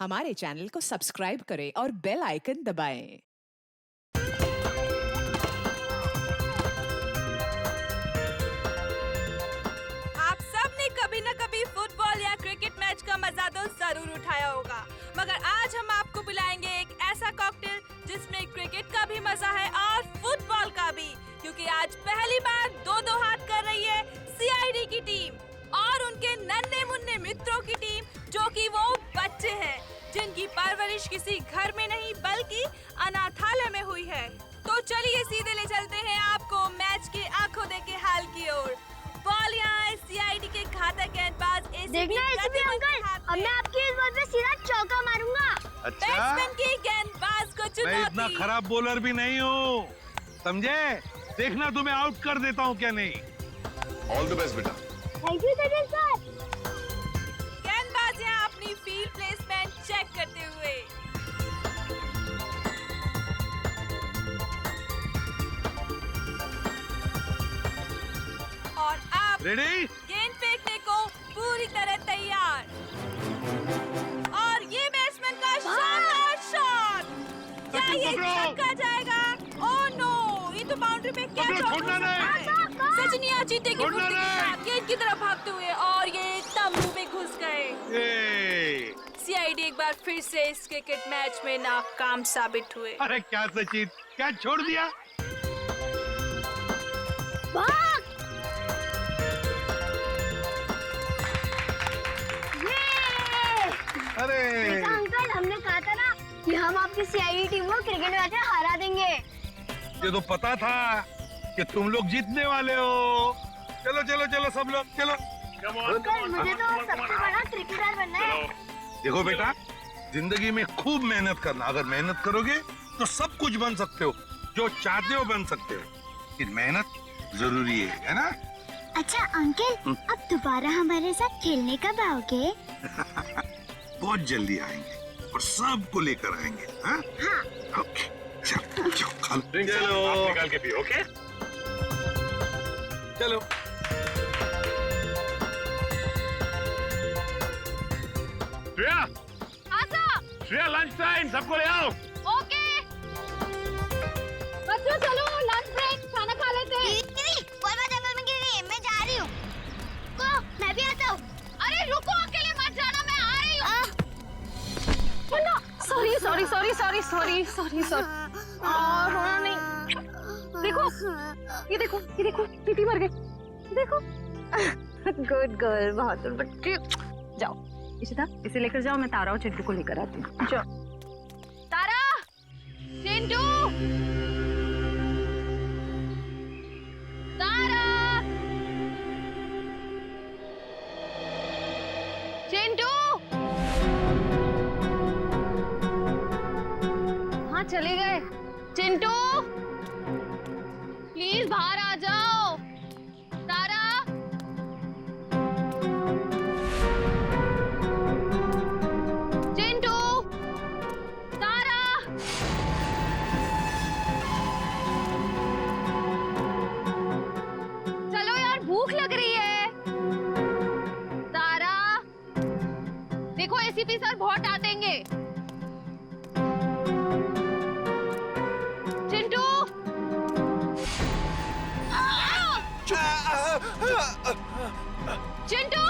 हमारे चैनल को सब्सक्राइब करें और बेल आइकन दबाएं। आप सब ने कभी न कभी फुटबॉल या क्रिकेट मैच का मजा तो जरूर उठाया होगा, मगर आज हम आपको बुलाएंगे एक ऐसा कॉकटेल जिसमें क्रिकेट का भी मजा है और फुटबॉल का भी, क्योंकि आज पहली बार दो हाथ कर रही है सीआईडी की टीम और उनके नन्हे मुन्ने मित्रों की टीम, जो कि वो बच्चे हैं जिनकी परवरिश किसी घर में नहीं बल्कि अनाथालय में हुई है। तो चलिए सीधे ले चलते हैं आपको मैच के आंखों देखे हाल की ओर। बॉल यहाँ है सीआईडी के घातक गेंदबाज देखना एसीपी अंकल, अब मैं आपकी इस बॉल पे सीधा चौका मारूंगा। अच्छा, बैट्समैन की गेंदबाज को मैं चुनौती। इतना खराब बॉलर भी नहीं हूँ, समझे? देखना तुम्हें आउट कर देता हूँ क्या नहीं। ऑल द बेस्ट बेटा। Thank you sir. गेंदबाज यहाँ अपनी फील्ड प्लेसमेंट चेक करते हुए। और अब रेडी? गेंद फेंकने को पूरी तरह तैयार। और ये बैट्समैन का शानदार शॉट। क्या ये छक्का जाएगा? ओह नो, ये तो बाउंड्री पे कैच पकड़ो, छोड़ना नहीं। सचिनिया चीते की छोड़ना फुर्ती के नहीं। साथ गेंद की तरफ भागते हुए और ये तंबू में घुस गए। ए, सीआईडी एक बार फिर से इस क्रिकेट मैच में नाकाम साबित हुए। अरे क्या सचिन, क्या छोड़ दिया? भाग! अरे देखा अंकल, हमने कहा था ना कि हम आपकी सीआईडी टीम को क्रिकेट मैच में हरा देंगे। ये तो पता था कि तुम लोग जीतने वाले हो। चलो चलो चलो सब लोग चलो। अंकल, मुझे तो सबसे बड़ा क्रिकेटर बनना है। देखो बेटा, जिंदगी में खूब मेहनत करना। अगर मेहनत करोगे तो सब कुछ बन सकते हो, जो चाहते हो बन सकते हो। लेकिन मेहनत जरूरी है ना? अच्छा अंकल, अब दोबारा हमारे साथ खेलने कब आओगे? बहुत जल्दी आएंगे और सबको लेकर आएंगे। हाँ? ओके, चलो चलो खा लो। चलो निकाल के पियो, ओके? चलो श्रेया, श्रेया लंच टाइम, सबको ले आओ। ओके। बच्चों चलो लंच ब्रेक, खाना खा लेते हैं। बॉल जंगल में गिर गई, मैं जा रही हूँ। मैं भी आता हूँ। अरे रुको, अकेले मत जाना, मैं आ रही हूँ। सॉरी। रोना नहीं। देखो, ये देखो, टीटी मर गई। देखो। गुड गर्ल, बहादुर बच्ची। जाओ, इशिता, इसे लेकर जाओ, मैं तारा और चिंटू को लेकर आती हूँ। जाओ। तारा, चिंटू, तारा, चिंटू। हाँ चले गए। चिंटू, प्लीज बाहर आ जाओ। तारा, चिंटू, तारा। चलो यार, भूख लग रही है। तारा, देखो एसीपी सर बहुत डांटेंगे। चिंटू, चिंटू,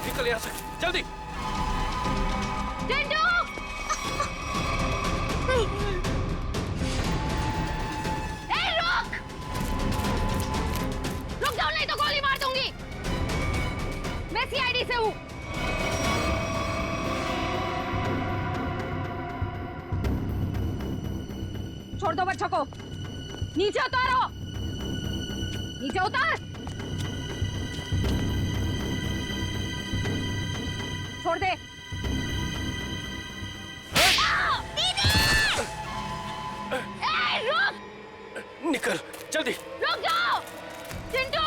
निकल यहाँ से, जल्दी। चिंटू। ए, रुक जाओ, नहीं तो गोली मार दूंगी। मैं सीआईडी से हूँ। छोड़ दो बच्चों को, नीचे उतारो, नीचे उतार। छोड़ दे। रुक, निकल, जल्दी। रुक जाओ, चिंटू।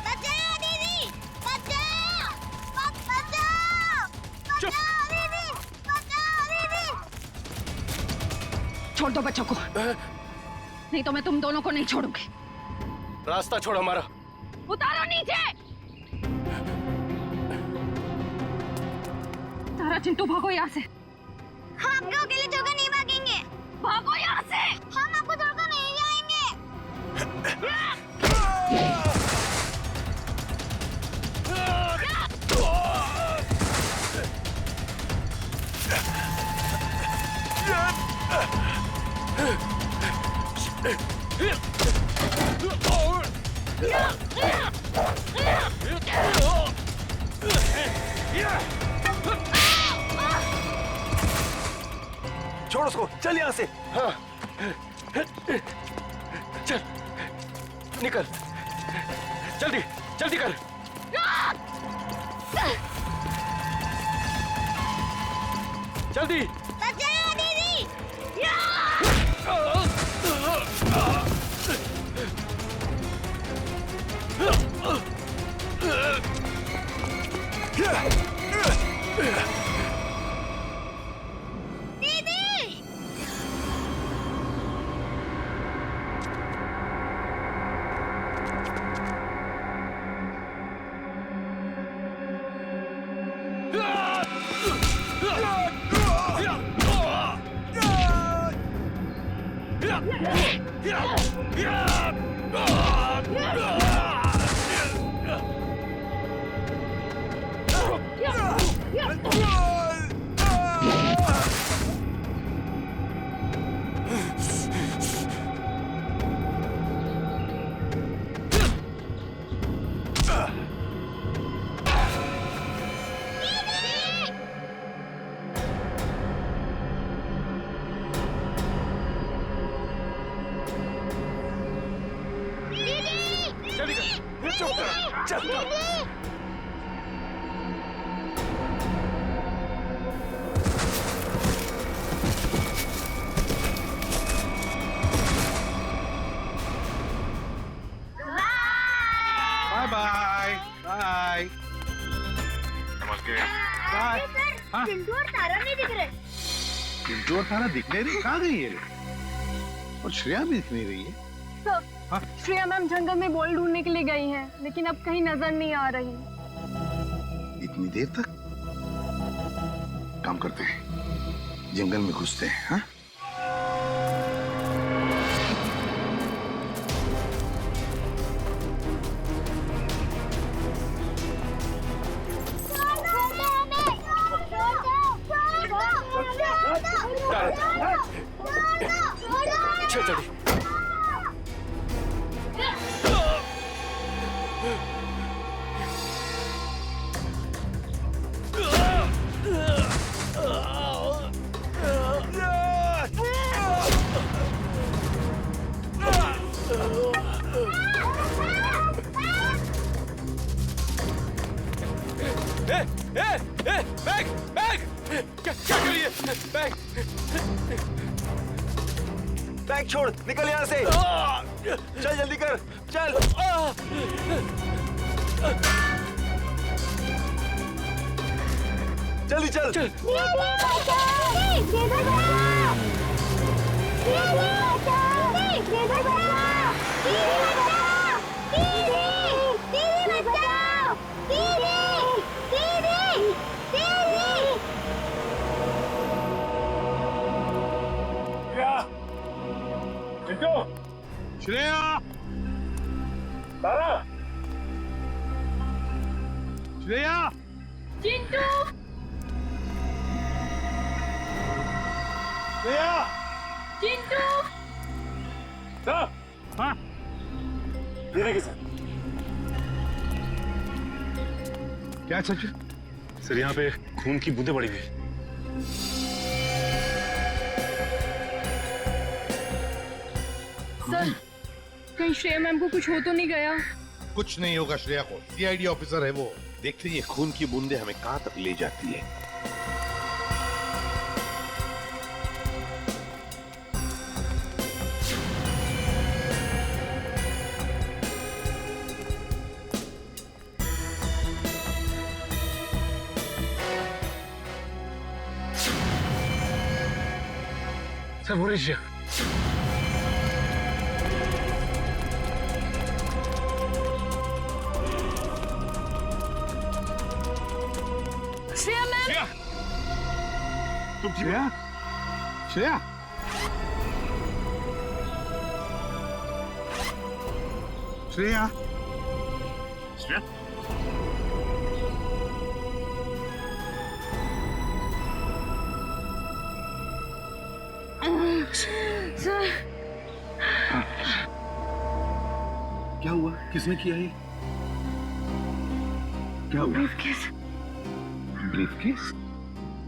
बचाओ दीदी, बचाओ, बचाओ, चुप। बचाओ दीदी, बचाओ दीदी। छोड़ दो बच्चों को, नहीं तो मैं तुम दोनों को नहीं छोड़ूंगी। रास्ता छोड़ हमारा। उतारो नीचे। तारा चिंटू भागो यहाँ से। हम आपको अकेले छोड़कर नहीं भागेंगे। भागो यहाँ से। हम आपको छोड़कर नहीं जाएंगे। छोड़ उसको, चल यहाँ से। हाँ, चल, निकल, जल्दी, जल्दी कर। जल्दी। बचाओ दीदी। जल्दी कर, चुप कर, चल। Bye bye bye. समझ गए? बाय। हाँ? चिंटू और तारा नहीं दिख रहे। चिंटू और तारा दिख नहीं रही, कहाँ गई है? और श्रेया भी दिख नहीं रही है। हाँ? श्रेया मैम जंगल में बॉल ढूंढने के लिए गई हैं, लेकिन अब कहीं नजर नहीं आ रही। इतनी देर तक? काम करते हैं, जंगल में घुसते हैं। हाँ? चल जल्दी। बैग बैग क्या करिए? बैग बैग छोड़, निकल यहाँ से। चल जल्दी कर, चल। जल्दी चल, चल। श्रेया, तारा, श्रेया, चिंटू, श्रेया, चिंटू। सर, हाँ, धीरे के सर। क्या सच? सर यहाँ पे खून की बूंदें पड़ी हुई। सर, कहीं श्रेया मैम को कुछ हो तो नहीं गया? कुछ नहीं होगा श्रेया को, सीआईडी ऑफिसर है वो। देखते ये खून की बूंदें हमें कहां तक ले जाती है। सर वो लीजिए। श्रेया मैम, श्रेया, तुम श्रेया, श्रेया, श्रेया, श्रेया, सर क्या हुआ? किसने किया ये? क्या हुआ? ब्रीफकेस। ब्रीफकेस?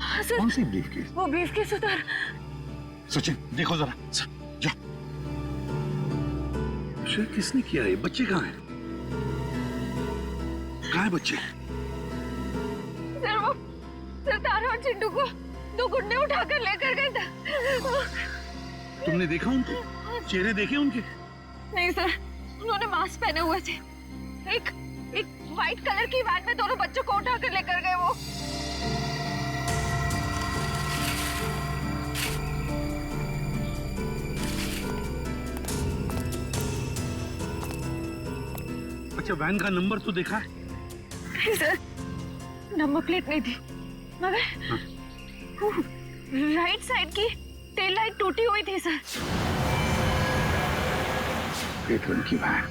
हाँ सर, कौन सी ब्रीफकेस? वो ब्रीफकेस उधर। सचिन देखो जरा, जा। श्रेया, किसने किया ये? बच्चे कहाँ हैं? कहाँ है बच्चे? सर तारा और चिंटू को 2 गुंडे उठाकर लेकर गए थे। तुमने देखा उनको? चेहरे देखे उनके? नहीं सर, उन्होंने मास्क पहने हुए थे। एक व्हाइट कलर की वैन में दोनों बच्चों को उठाकर लेकर गए वो। अच्छा, वैन का नंबर तो देखा है? नहीं सर, नंबर प्लेट नहीं थी, मगर राइट साइड की टेल लाइट टूटी हुई थी सर। सफेद रंग की van,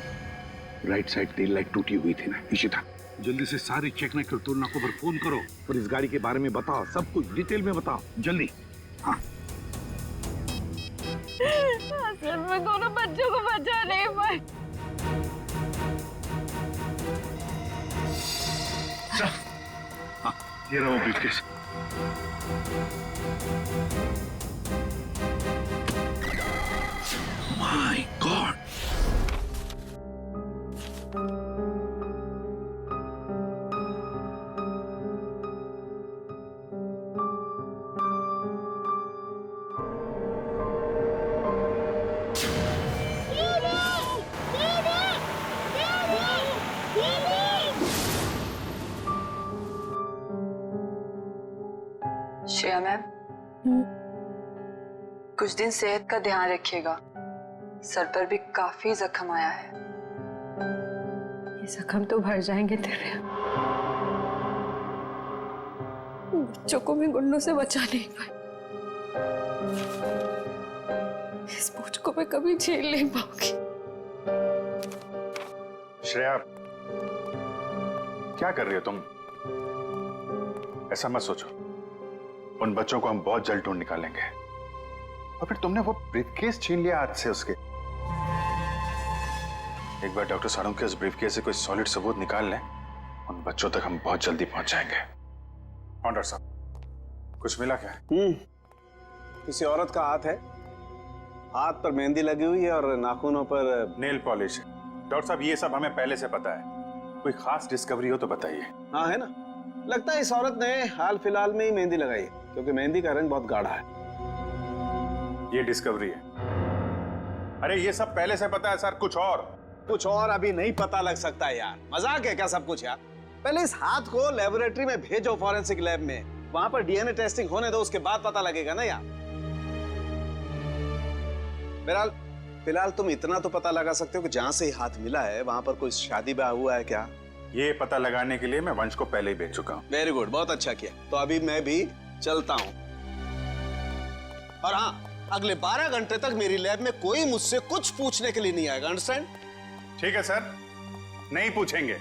right side tail light टूटी हुई थी ना। इशिता, जल्दी से सारे चेक नाका पर फोन करो और इस गाड़ी के बारे में बताओ, सब कुछ डिटेल में बताओ, जल्दी। हाँ, सर मैं दोनों बच्चों को बचा नहीं पाई। हाँ, ये रहा वो briefcase. My God, Shreya ma'am, कुछ दिन सेहत का ध्यान रखिएगा। सर पर भी काफी जख्म आया है। ये जख्म तो भर जाएंगे तेरे। बच्चों को भी गुंडों से बचा नहीं पाए। इस बोझ को मैं कभी झेल नहीं पाऊंगी। श्रेया, क्या कर रही हो तुम? ऐसा मत सोचो, उन बच्चों को हम बहुत जल्द ढूंढ निकालेंगे। और फिर तुमने वो ब्रीफकेस छीन लिया हाथ से उसके। एक बार डॉक्टर सारों के उस ब्रीफकेस से कोई सॉलिड सबूत निकाल लें, उन बच्चों तक हम बहुत जल्दी पहुंच जाएंगे। डॉक्टर साहब, कुछ मिला क्या? किसी औरत का हाथ है, हाथ पर मेहंदी लगी हुई है और नाखूनों पर नेल पॉलिश है। डॉक्टर साहब, ये सब हमें पहले से पता है। कोई खास डिस्कवरी हो तो बताइए। हाँ है ना, लगता है इस औरत ने हाल फिलहाल में ही मेहंदी लगाई है, क्योंकि मेहंदी का रंग बहुत गाढ़ा है। ये डिस्कवरी है? अरे ये सब पहले से पता है सर। कुछ और अभी नहीं पता लग सकता है यार। मजाक है क्या सब कुछ यार? पहले इस हाथ को लेबोरेटरी में भेजो, फॉरेंसिक लैब में, वहां पर डीएनए टेस्टिंग होने दो, उसके बाद पता लगेगा ना यार। बहरहाल फिलहाल तुम इतना तो पता लगा सकते हो कि जहां से हाथ मिला है वहां पर कोई शादी ब्याह हुआ है क्या? ये पता लगाने के लिए मैं वंश को पहले ही भेज चुका हूँ। वेरी गुड, बहुत अच्छा किया। तो अभी मैं भी चलता हूँ। और हाँ, अगले 12 घंटे तक मेरी लैब में कोई मुझसे कुछ पूछने के लिए नहीं आएगा, अंडरस्टैंड? ठीक है सर, नहीं पूछेंगे।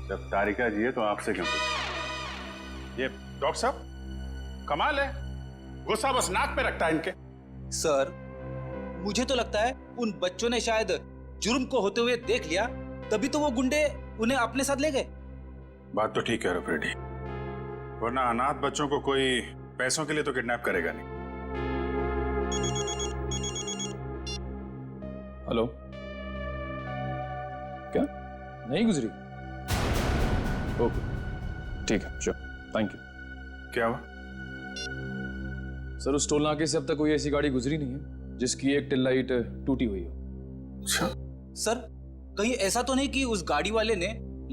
जब तारिका जी है तो आपसे क्यों पूछें? ये डॉक्टर साहब कमाल है, गुस्सा बस नाक पे रखता है इनके। सर, मुझे तो लगता है उन बच्चों ने शायद जुर्म को होते हुए देख लिया, तभी तो वो गुंडे उन्हें अपने साथ ले गए। बात तो ठीक है रेड्डी, वरना अनाथ बच्चों को कोई पैसों के लिए तो किडनैप करेगा नहीं। हेलो, क्या नहीं गुजरी? ओके, ठीक है, श्योर, थैंक यू। क्या हुआ? सर, उस टोल नाके से अब तक कोई ऐसी गाड़ी गुजरी नहीं है जिसकी एक टेल लाइट टूटी हुई हो। अच्छा सर, कहीं ऐसा तो नहीं कि उस गाड़ी वाले ने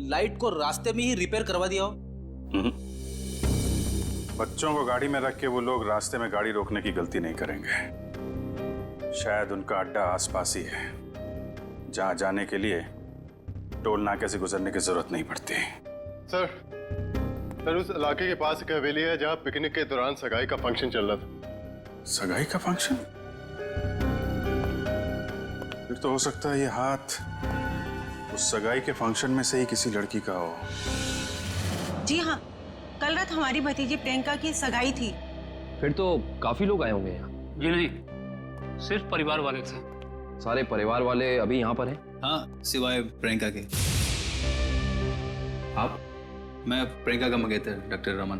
लाइट को रास्ते में ही रिपेयर करवा दिया हो? बच्चों को गाड़ी में रख के वो लोग रास्ते में गाड़ी रोकने की गलती नहीं करेंगे। शायद उनका अड्डा आसपास ही है, जहां जाने के लिए टोल नाके से गुजरने की जरूरत नहीं पड़ती। सर उस इलाके के पास एक हवेली है जहाँ पिकनिक के दौरान सगाई का फंक्शन चल रहा था। सगाई का फंक्शन? फिर तो हो सकता है ये हाथ उस सगाई के फंक्शन में से ही किसी लड़की का हो। जी हाँ, कल रात हमारी भतीजी प्रियंका की सगाई थी। फिर तो काफी लोग आए होंगे यहाँ। जी नहीं, सिर्फ परिवार वाले थे। सारे परिवार वाले अभी यहाँ पर हैं? हाँ, सिवाय प्रियंका के। आप? मैं प्रियंका का मंगेतर डॉक्टर रमन।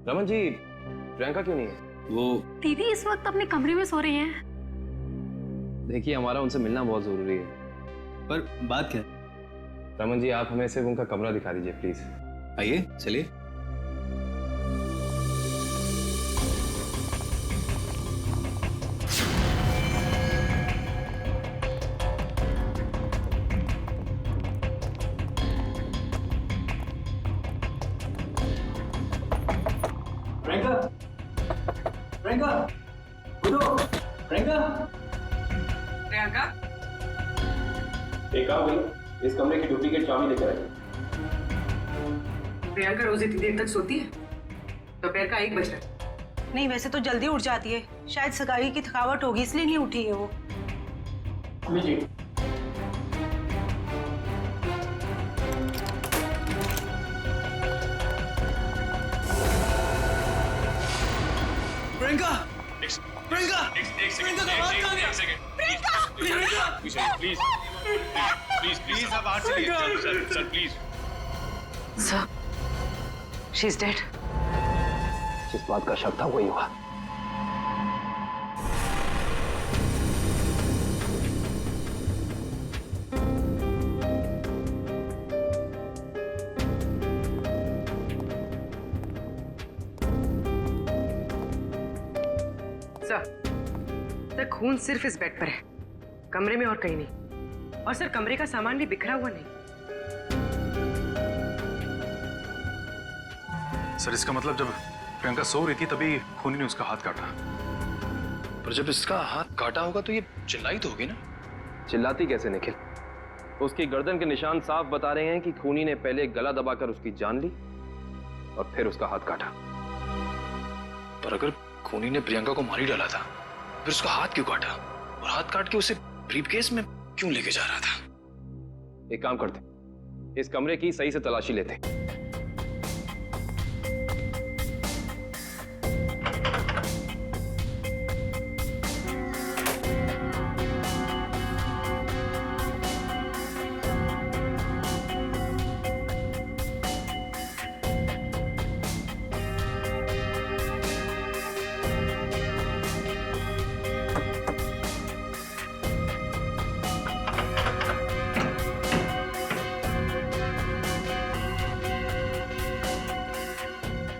रमन जी, प्रियंका क्यों नहीं है? वो दीदी इस वक्त अपने कमरे में सो रही हैं। देखिए, हमारा उनसे मिलना बहुत जरूरी है। पर बात क्या? रमन जी, आप हमें सिर्फ उनका कमरा दिखा दीजिए प्लीज। आइए, चलिए। प्रियंका, उठो। प्रियंका, एक काम करिए, इस कमरे की डुप्लीकेट चाबी लेकर आइए। प्रियंका रोज इतनी देर तक सोती है? दोपहर का 1 बज रहा है। नहीं, वैसे तो जल्दी उठ जाती है। शायद सगाई की थकावट होगी इसलिए नहीं उठी है वो। लीजिए। प्रियंका! प्रियंका! प्रियंका का हाथ कहाँ गया? प्लीज प्लीज आप बाहर चलिए। Sir please. Sir, she is dead. जिस बात का शक था वही हुआ। सर, खून सिर्फ इस बेड पर है, कमरे में और कहीं नहीं। और सर, कमरे का सामान भी बिखरा हुआ नहीं। सर, इसका मतलब जब प्रियंका सो रही थी तभी खूनी ने उसका हाथ काटा। पर जब इसका हाथ काटा होगा तो ये चिल्लाई तो होगी ना? चिल्लाती कैसे निखिल? उसकी गर्दन के निशान साफ बता रहे हैं कि खूनी ने पहले गला दबाकर उसकी जान ली और फिर उसका हाथ काटा। पर अगर खूनी ने प्रियंका को मार ही डाला था, फिर उसका हाथ क्यों काटा? और हाथ काट के उसे ब्रीफकेस में क्यों लेके जा रहा था? एक काम करते, इस कमरे की सही से तलाशी लेते।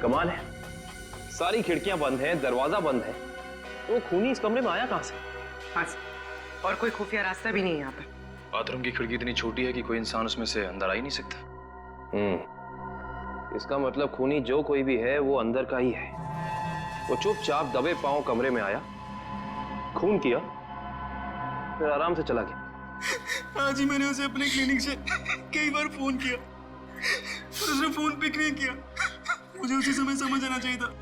कमाल है, सारी खिड़कियां बंद हैं, दरवाजा बंद है, तो खूनी इस कमरे में आया कहां से? हाँ, और कोई खुफिया रास्ता भी नहीं है यहाँ पर। बाथरूम की खिड़की इतनी छोटी है कि कोई इंसान उसमें से अंदर आ ही नहीं सकता। इसका मतलब खूनी जो कोई भी है वो अंदर का ही है। वो चुपचाप दबे पांव कमरे में आया, खून किया, फिर आराम से चला गया। आज ही मैंने उसे अपने क्लिनिक से कई बार फोन किया, उसने फोन पिक नहीं किया। मुझे उसी समय समझ आना चाहिए था।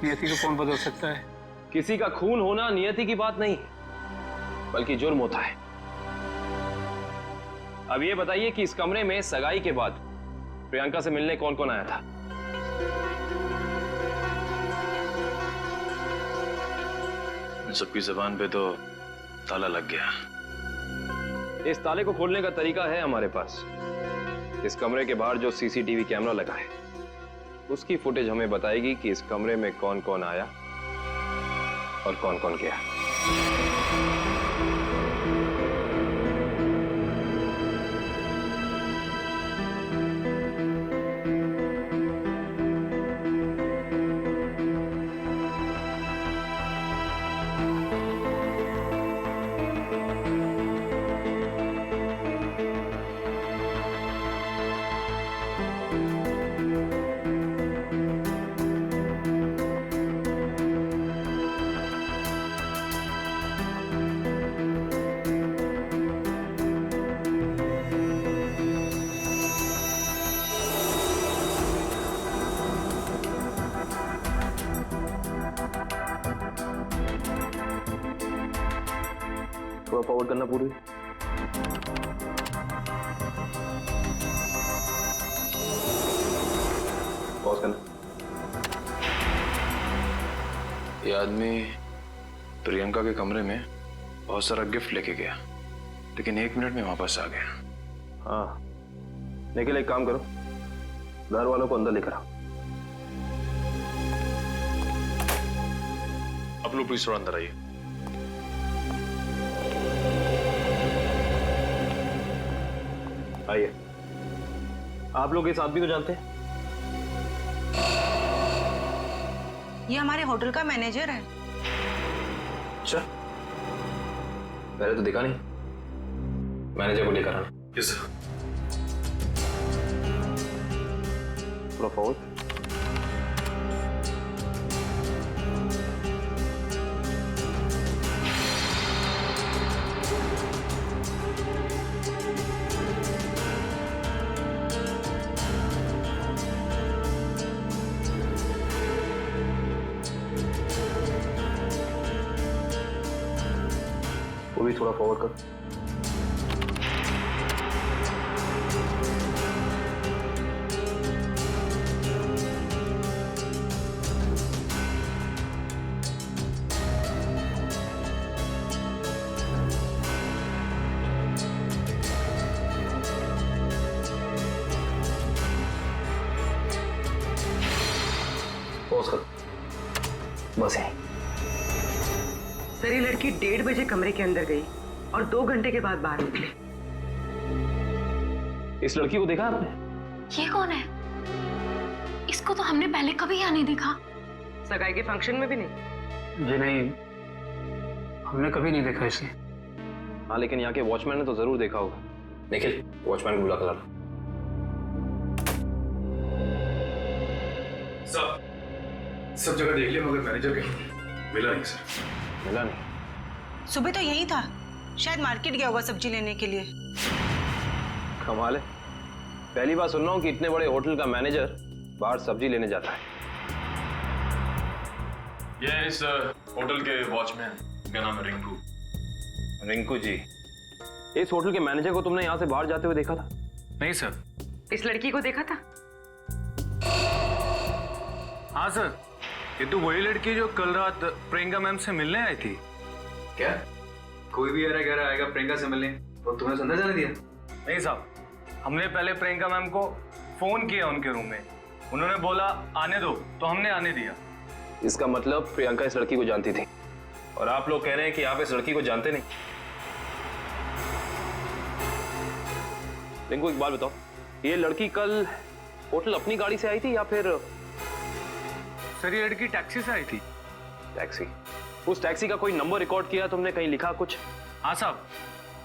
नियति को कौन बदल सकता है? किसी का खून होना नियति की बात नहीं, बल्कि जुर्म होता है। अब ये बताइए कि इस कमरे में सगाई के बाद प्रियंका से मिलने कौन कौन आया था? सबकी जबान पे तो ताला लग गया। इस ताले को खोलने का तरीका है हमारे पास। इस कमरे के बाहर जो सीसीटीवी कैमरा लगा है, उसकी फुटेज हमें बताएगी कि इस कमरे में कौन कौन आया और कौन कौन गया। थोड़ा फॉरवर्ड करना पूरी। पॉज करना। ये आदमी प्रियंका के कमरे में बहुत सारा गिफ्ट लेके गया, लेकिन 1 मिनट में वापस आ गया। हाँ, निखिल एक काम करो, घर वालों को अंदर लेकर आओ। आप लोग प्लीज थोड़ा अंदर आइए। आइए। आप लोग इस आदमी को जानते हैं? ये हमारे होटल का मैनेजर है। अच्छा, पहले तो देखा नहीं। मैनेजर को लेकर आना। Yes sir. थोड़ा फॉरवर्ड। वो भी थोड़ा फॉरवर्ड कर। पॉज कर। बस यही। सर ये लड़की 1:30 बजे कमरे के अंदर गई और 2 घंटे के बाद बाहर निकली। इस लड़की को देखा आपने? ये कौन है? इसको तो हमने पहले कभी यहाँ नहीं देखा। सगाई के फंक्शन में भी नहीं। जी नहीं, हमने कभी नहीं देखा इसे। हाँ, लेकिन यहाँ के वॉचमैन ने तो जरूर देखा होगा। निखिल, वॉचमैन को बुला कर लाना। सब जगह देख लिया मगर मैनेजर कहीं मिला नहीं सर। मिला नहीं? सुबह तो यही था, शायद मार्केट गया होगा सब्जी लेने के लिए। कमाल है, पहली बार सुन रहा हूँ कि इतने बड़े होटल का मैनेजर बाहर सब्जी लेने जाता है। ये इस होटल के वॉचमैन का नाम है रिंकू। रिंकू जी, इस होटल के मैनेजर को तुमने यहाँ से बाहर जाते हुए देखा था? नहीं सर। इस लड़की को देखा था? हाँ सर, ये तो वही लड़की जो कल रात प्रियंका मैम से मिलने आई थी। क्या कोई भी गह रहा आएगा प्रियंका से मिलने और तुमने संदेश जाने दिया? नहीं साहब, हमने पहले प्रियंका मैम को फोन किया उनके रूम में, उन्होंने बोला आने दो, तो हमने आने दिया। इसका मतलब प्रियंका इस लड़की को जानती थी और आप लोग कह रहे हैं कि आप इस लड़की को जानते नहीं। रिंकू एक बात बताओ, ये लड़की कल होटल अपनी गाड़ी से आई थी या फिर? सर ये लड़की टैक्सी से आई थी। टैक्सी? उस टैक्सी का कोई नंबर रिकॉर्ड किया तुमने, कहीं लिखा कुछ? हाँ साहब,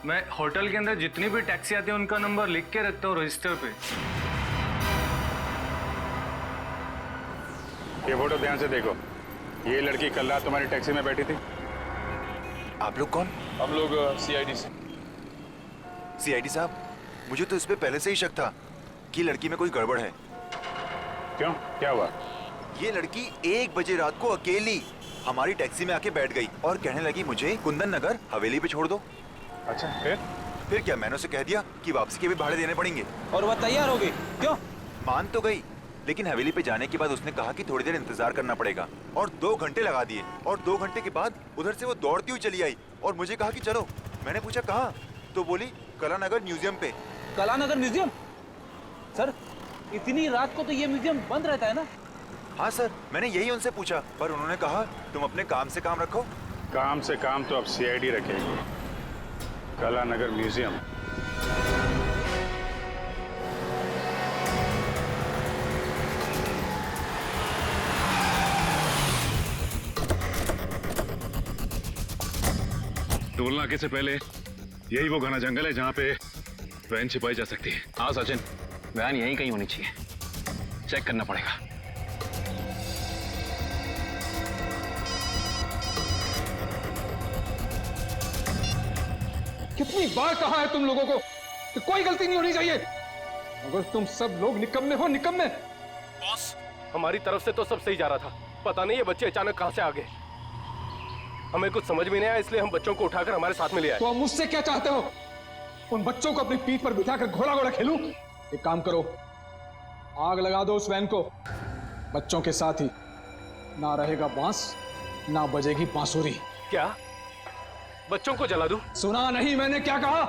मैं होटल के अंदर जितनी भी टैक्सी आती है उनका नंबर लिख के रखता हूँ रजिस्टर पे। ये फोटो ध्यान से देखो, ये लड़की कल रात तुम्हारी टैक्सी में बैठी थी। आप लोग कौन? हम लोग सीआईडी से। सीआईडी साहब, मुझे तो इस पे पहले से ही शक था कि लड़की में कोई गड़बड़ है। क्यों, क्या हुआ? ये लड़की 1 बजे रात को अकेली हमारी टैक्सी में आके बैठ गई और कहने लगी मुझे कुंदन नगर हवेली पे छोड़ दो। अच्छा, फिर क्या मैंने उसे कह दिया कि वापसी के भी भाड़े देने पड़ेंगे और वह तैयार हो गई। क्यों? मान तो गई, लेकिन हवेली पे जाने के बाद उसने कहा कि थोड़ी देर इंतजार करना पड़ेगा और 2 घंटे लगा दिए और 2 घंटे के बाद उधर से वो दौड़ती हुई चली आई और मुझे कहा कि चलो। मैंने पूछा कहाँ, तो बोली कलानगर म्यूजियम पे। कलानगर म्यूजियम? सर इतनी रात को तो ये म्यूजियम बंद रहता है ना? हाँ सर, मैंने यही उनसे पूछा, पर उन्होंने कहा तुम अपने काम से काम रखो। काम से काम तो अब सीआईडी रखेगी। कलानगर म्यूजियम। टोल नाके से पहले यही वो घना जंगल है जहाँ पे वैन छिपाई जा सकती है। हाँ सचिन, वैन यहीं कहीं होनी चाहिए, चेक करना पड़ेगा। कितनी बार कहा है तुम लोगों को कि कोई गलती नहीं होनी चाहिए, मगर तुम सब लोग निकम्मे हो, निकम्मे। बॉस, हमारी तरफ से तो सब सही जा रहा था, पता नहीं ये बच्चे अचानक कहां से आ गए। हमें कुछ समझ में नहीं आया, इसलिए हम बच्चों को उठाकर हमारे साथ में ले आए। तो आप मुझसे क्या चाहते हो? उन बच्चों को अपनी पीठ पर बिठाकर घोड़ा घोड़ा खेलूं? एक काम करो, आग लगा दो उस वैन को। बच्चों के साथ ही ना रहेगा बांस, ना बजेगी बांसुरी। क्या बच्चों को जला दूं? सुना नहीं मैंने क्या कहा?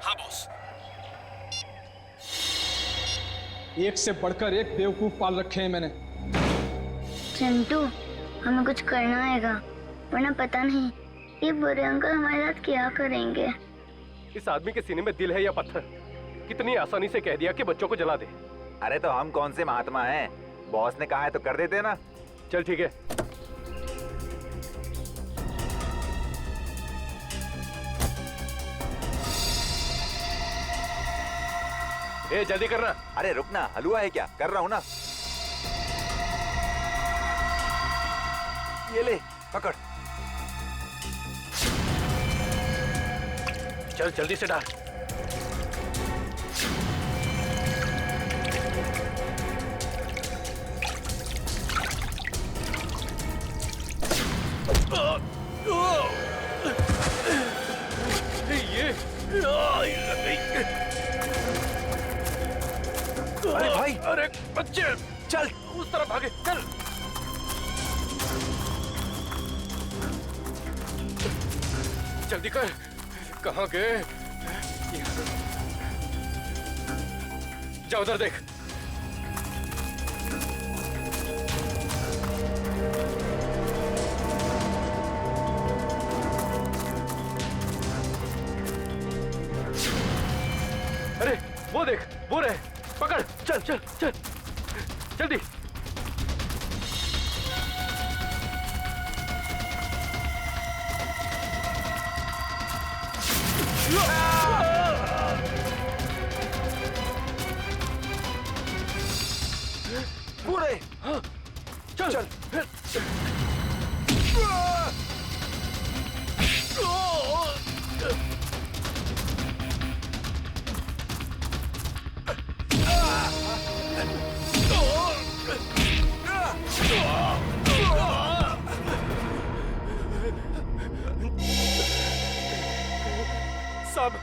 हाँ बॉस। एक से बढ़कर एक बेवकूफ पाल रखे हैं मैंने। चिंटू, हमें कुछ करना आएगा, वरना पता नहीं ये बुरे अंकल हमारे साथ क्या करेंगे। इस आदमी के सीने में दिल है या पत्थर? कितनी आसानी से कह दिया कि बच्चों को जला दे। अरे तो हम कौन से महात्मा हैं? बॉस ने कहा है तो कर देते ना। चल ठीक है। ए जल्दी करना। अरे रुकना, हलवा है क्या? कर रहा हूँ ना। ये ले पकड़। चल जल्दी से डाल। अरे भाई, अरे बच्चे चल उस तरफ भागे, चल। जल्दी कर, कहाँ गए? जा उधर देख। अरे वो देख, वो रहे, पकड़। चल चल चल जल्दी। पूरे हाँ, चल चल। साहब,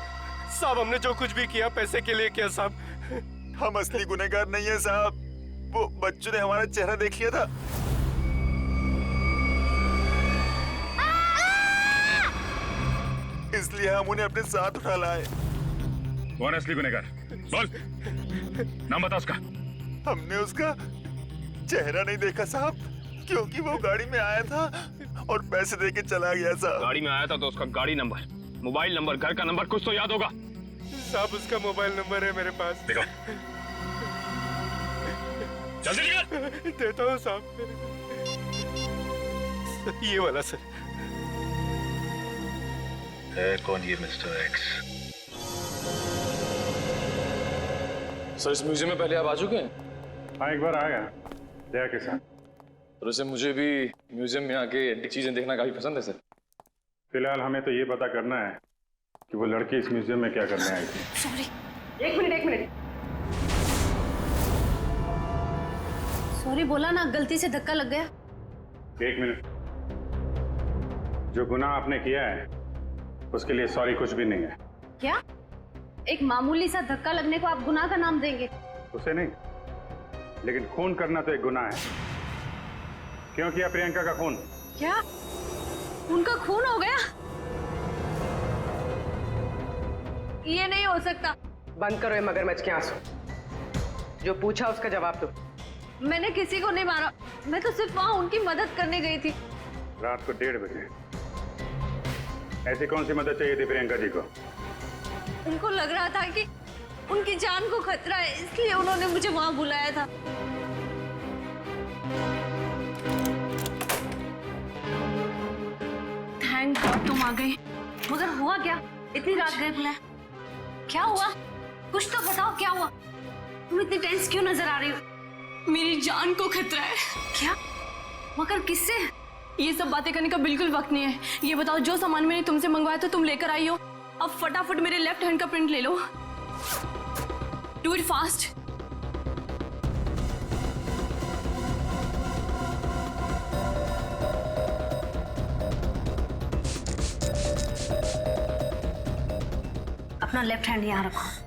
साहब हमने जो कुछ भी किया पैसे के लिए किया साहब। हम असली गुनहगार नहीं है साहब। वो बच्चों ने हमारा चेहरा देख लिया था। इसलिए हम उन्हें अपने साथ उठा लाए। कौन असली गुनहगार? बोल, नाम बता उसका। हमने उसका चेहरा नहीं देखा साहब, क्योंकि वो गाड़ी में आया था और पैसे देके चला गया साहब। गाड़ी में आया था तो उसका गाड़ी नंबर, मोबाइल नंबर, घर का नंबर कुछ तो याद होगा। साहब उसका मोबाइल नंबर है मेरे पास। देखो, जल्दी निकल। देता हूँ साहब। ये वाला सर। है कौन ये मिस्टर एक्स? सर इस म्यूजियम में पहले आप आ चुके हैं? हाँ एक बार आया जया के साथ। और वैसे मुझे भी म्यूजियम में आके एंटीक चीजें देखना काफी पसंद है सर। फिलहाल हमें तो ये पता करना है कि वो लड़की इस म्यूजियम में क्या करने आई थी। सॉरी, एक मिनट। सॉरी बोला ना, गलती से धक्का लग गया। एक मिनट। जो गुनाह आपने किया है उसके लिए सॉरी कुछ भी नहीं है। क्या? एक मामूली सा धक्का लगने को आप गुनाह का नाम देंगे? उसे नहीं, लेकिन खून करना तो एक गुनाह है। क्यों किया प्रियंका का खून? क्या उनका खून हो गया? ये नहीं हो सकता। बंद करो ये मगरमच्छ के आंसू। जो पूछा उसका जवाब दो। मैंने किसी को नहीं मारा, मैं तो सिर्फ वहां उनकी मदद करने गई थी। रात को 1:30 बजे ऐसी कौन सी मदद चाहिए थी प्रियंका जी को? उनको लग रहा था कि उनकी जान को खतरा है, इसलिए उन्होंने मुझे वहां बुलाया था। थैंक गॉड तुम आ गए। मगर हुआ क्या? इतनी रात गए बुलाया, क्या हुआ? कुछ तो बताओ, क्या हुआ? तुम इतनी टेंस क्यों नजर आ रही हो? मेरी जान को खतरा है। क्या? मगर किससे? ये सब बातें करने का बिल्कुल वक्त नहीं है। ये बताओ, जो सामान मैंने तुमसे मंगवाया था तुम लेकर आई हो, अब फटाफट मेरे लेफ्ट हैंड का प्रिंट ले लो। Do it fast. अपना लेफ्ट हैंड यहाँ रखो।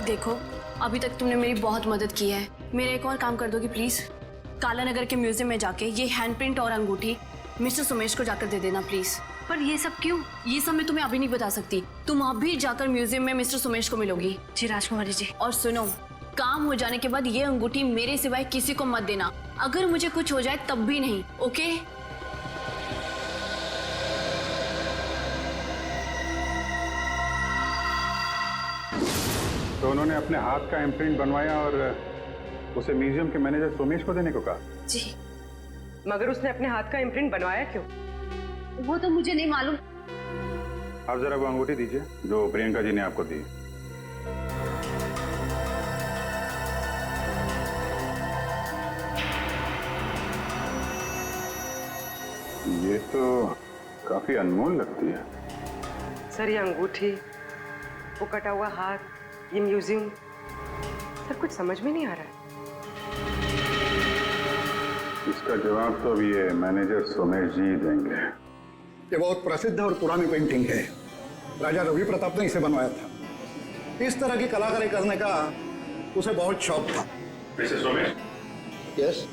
देखो, अभी तक तुमने मेरी बहुत मदद की है। मेरा एक और काम कर दोगी प्लीज? काला नगर के म्यूजियम में जाके ये हैंडप्रिंट और अंगूठी मिस्टर सुमेश को जाकर दे देना प्लीज। पर ये सब क्यों? ये सब मैं तुम्हें अभी नहीं बता सकती। तुम अभी जाकर म्यूजियम में मिस्टर सुमेश को मिलोगी। जी राजकुमारी जी। और सुनो, काम हो जाने के बाद ये अंगूठी मेरे सिवाय किसी को मत देना। अगर मुझे कुछ हो जाए तब भी नहीं, ओके? तो उन्होंने अपने हाथ का इम्प्रिंट बनवाया और उसे म्यूजियम के मैनेजर सोमेश को देने को कहा। जी। मगर उसने अपने हाथ का इम्प्रिंट बनवाया क्यों? वो तो मुझे नहीं मालूम। आप जरा वो अंगूठी दीजिए जो प्रियंका जी ने आपको दी। ये तो काफी अनमोल लगती है। सर, ये अंगूठी, वो कटा हुआ हाथ, ये म्यूजियम, सर कुछ समझ में नहीं आ रहा है। इसका जवाब तो अभी ये मैनेजर सोमेश जी देंगे। ये बहुत प्रसिद्ध और पुरानी पेंटिंग है। राजा रवि प्रताप ने इसे बनवाया था। इस तरह की कलाकारी करने का उसे बहुत शौक था। Mister Somesh. Yes.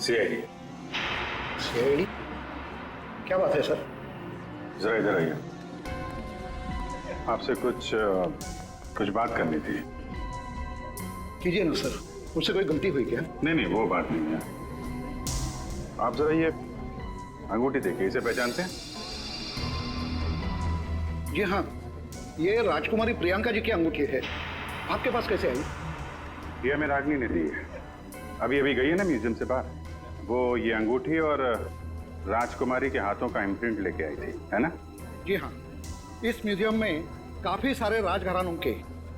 CID. CID? क्या बात है सर? जरा इधर आइए, आपसे कुछ बात करनी थी। कीजिए ना सर, मुझसे कोई गलती हुई क्या? नहीं, वो बात नहीं है। आप जरा ये अंगूठी देखिए, इसे पहचानते हैं? जी हाँ, ये राजकुमारी प्रियंका जी की अंगूठी है। आपके पास कैसे आई? ये हमें रागनी ने दी है। अभी गई है ना म्यूजियम से बाहर। वो ये अंगूठी और राजकुमारी के हाथों का इम्प्रिंट लेके आई थी, है ना? जी हाँ, इस म्यूजियम में काफी सारे राजघरानों के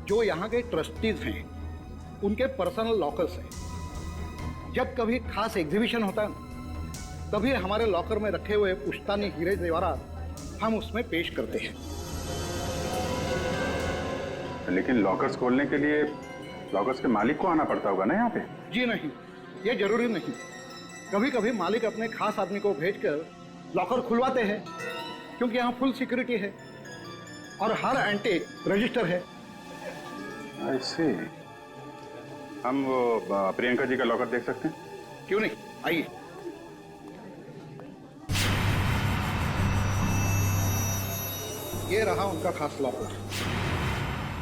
जो यहाँ के ट्रस्टीज हैं उनके पर्सनल लॉकर्स हैं। जब कभी खास एग्जीबिशन होता है तभी हमारे लॉकर में रखे हुए पुश्तैनी हीरे जेवरात हम उसमें पेश करते हैं। लेकिन लॉकर्स खोलने के लिए लॉकर्स के मालिक को आना पड़ता होगा ना यहाँ पे? जी नहीं, ये जरूरी नहीं। कभी कभी मालिक अपने खास आदमी को भेजकर लॉकर खुलवाते हैं, क्योंकि यहाँ फुल सिक्योरिटी है और हर एंटीक रजिस्टर है। I see। हम वो प्रियंका जी का लॉकर देख सकते हैं? क्यों नहीं, आइए। ये रहा उनका खास लॉकर।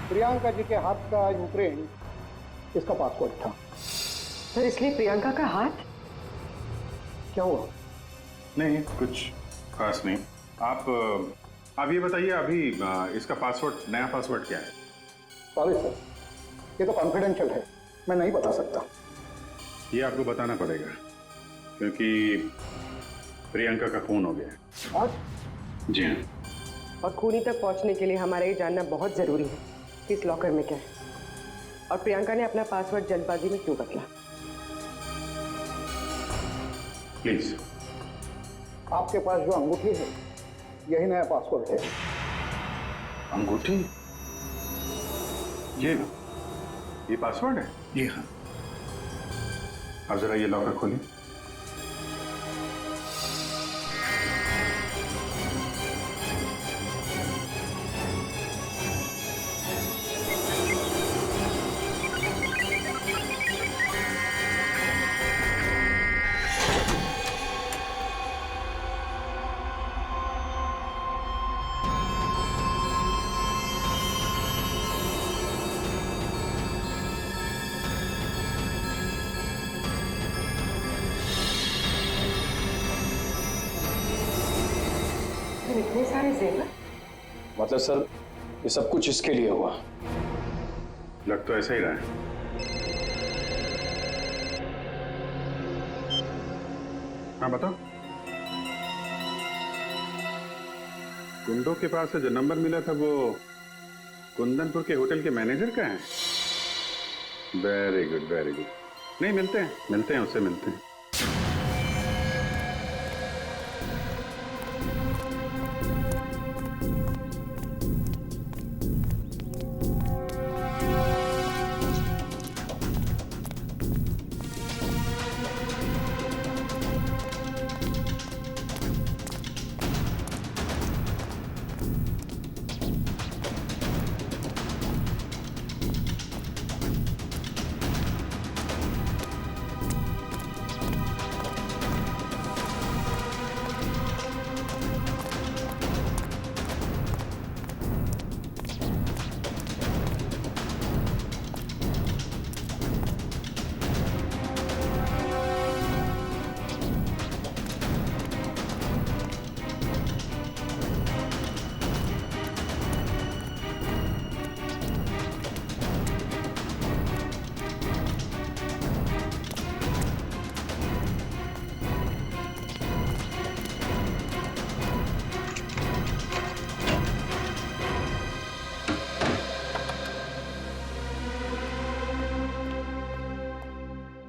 प्रियंका जी के हाथ का इम्प्रिंट इसका पासपोर्ट था। सर, इसलिए प्रियंका का हाथ? क्या हुआ? नहीं, कुछ खास नहीं। आप ये बताइए, अभी इसका पासवर्ड, नया पासवर्ड क्या है? सॉरी सर, ये तो कॉन्फिडेंशियल है, मैं नहीं बता सकता। ये आपको बताना पड़ेगा क्योंकि प्रियंका का खून हो गया। और? जी हाँ। और खूनी तक पहुंचने के लिए हमारा ये जानना बहुत जरूरी है कि इस लॉकर में क्या है और प्रियंका ने अपना पासवर्ड जल्दबाजी में क्यों बदला। प्लीज। आपके पास जो अंगूठी है यही नया पासवर्ड है। अंगूठी? ये पासवर्ड है? जी हाँ। आप जरा ये लॉकर खोलिए। इतने सारे जेवर? मतलब सर, ये सब कुछ इसके लिए हुआ? लग तो ऐसा ही रहा है। हाँ बताओ। गुंडों के पास से जो नंबर मिला था वो कुंदनपुर के होटल के मैनेजर का है? Very good, very good. नहीं, मिलते हैं उससे मिलते हैं।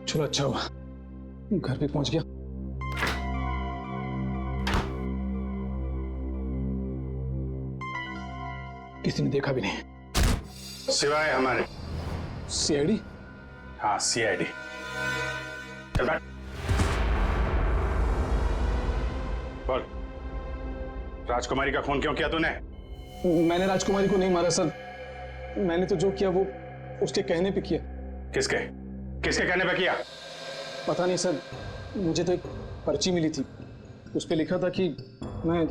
चलो अच्छा हुआ घर पे पहुंच गया। किसी ने देखा भी नहीं सिवाय हमारे। सीआईडी? हाँ, सीआईडी। चल बैठ। बोल, राजकुमारी का खून क्यों किया तूने? मैंने राजकुमारी को नहीं मारा सर। मैंने तो जो किया वो उसके कहने पे किया। किसके कहने पे किया? पता नहीं सर, मुझे तो एक पर्ची मिली थी, उस पे लिखा था कि मैं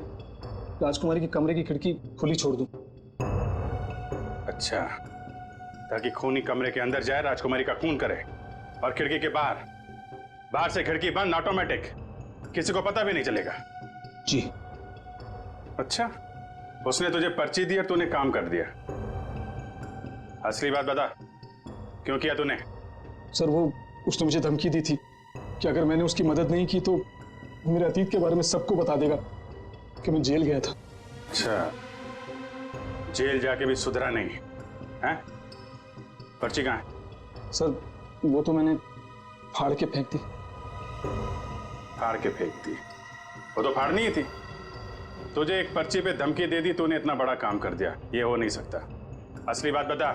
राजकुमारी के कमरे की खिड़की खुली छोड़ दूं। अच्छा, ताकि खूनी कमरे के अंदर जाए, राजकुमारी का खून करे, और खिड़की के बाहर से खिड़की बंद, ऑटोमेटिक, किसी को पता भी नहीं चलेगा। जी। अच्छा, उसने तुझे पर्ची दी और तूने काम कर दिया। असली बात बता, क्यों किया तूने? सर वो उसने मुझे धमकी दी थी कि अगर मैंने उसकी मदद नहीं की तो मेरे अतीत के बारे में सबको बता देगा कि मैं जेल गया था। अच्छा, जेल जाके भी सुधरा नहीं है? पर्ची कहाँ है? सर वो तो मैंने फाड़ के फेंक दी। फाड़ के फेंक दी? वो तो फाड़नी ही थी। तुझे एक पर्ची पे धमकी दे दी, तूने इतना बड़ा काम कर दिया। ये हो नहीं सकता। असली बात बता,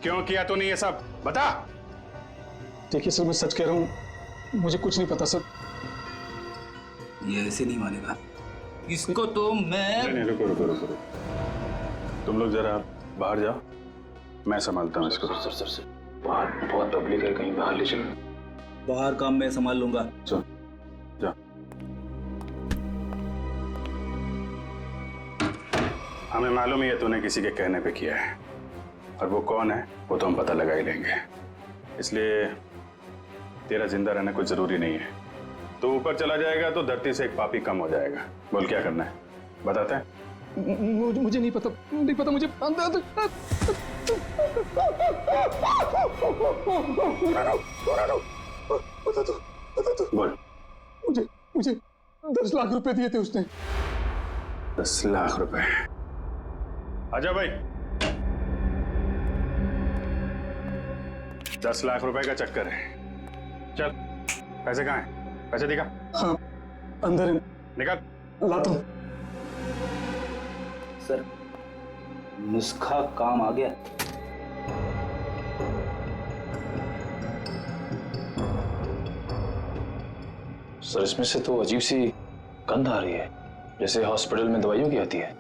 क्यों किया तूने ये सब? बता। देखिए सर, मैं सच कह रहा हूँ, मुझे कुछ नहीं पता सर। ये ऐसे नहीं मानेगा इसको तो मैं। नहीं, रुको। तुम लोग जरा बाहर जाओ, मैं संभालता हूँ इसको। सर बाहर बहुत पब्लिक है, कहीं बाहर ले चलो। बाहर काम मैं संभाल लूंगा। चल जा। हमें मालूम ही है तूने किसी के कहने पे किया है, और वो कौन है वो तो हम पता लगा ही लेंगे। इसलिए तेरा जिंदा रहना कुछ जरूरी नहीं है। तो ऊपर चला जाएगा तो धरती से एक पापी कम हो जाएगा। बोल क्या करना है, बताते हैं? मुझे नहीं पता मुझे। बता दो। बोल। मुझे 10 लाख रुपए दिए थे उसने। 10 लाख रुपए? आजा भाई। 10 लाख रुपए का चक्कर है। चल, पैसे कहाँ हैं? पैसे दिखा। हाँ, अंदर है। निकाल। लाता हूँ। सर नुस्खा काम आ गया। सर इसमें से तो अजीब सी गंध आ रही है, जैसे हॉस्पिटल में दवाइयों की आती है।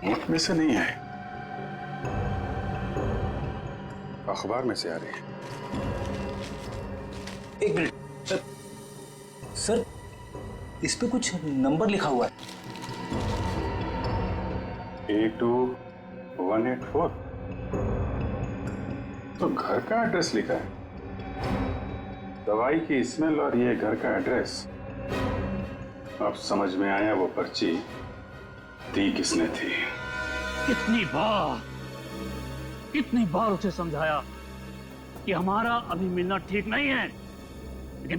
मुख में से नहीं है, अखबार में से आ रही है। एक मिनट सर, इस पे कुछ नंबर लिखा हुआ है। 82184। तो घर का एड्रेस लिखा है। दवाई की स्मेल और ये घर का एड्रेस। अब समझ में आया वो पर्ची दी किसने थी। कितनी बार उसे समझाया कि हमारा अभी मिलना ठीक नहीं है, लेकिन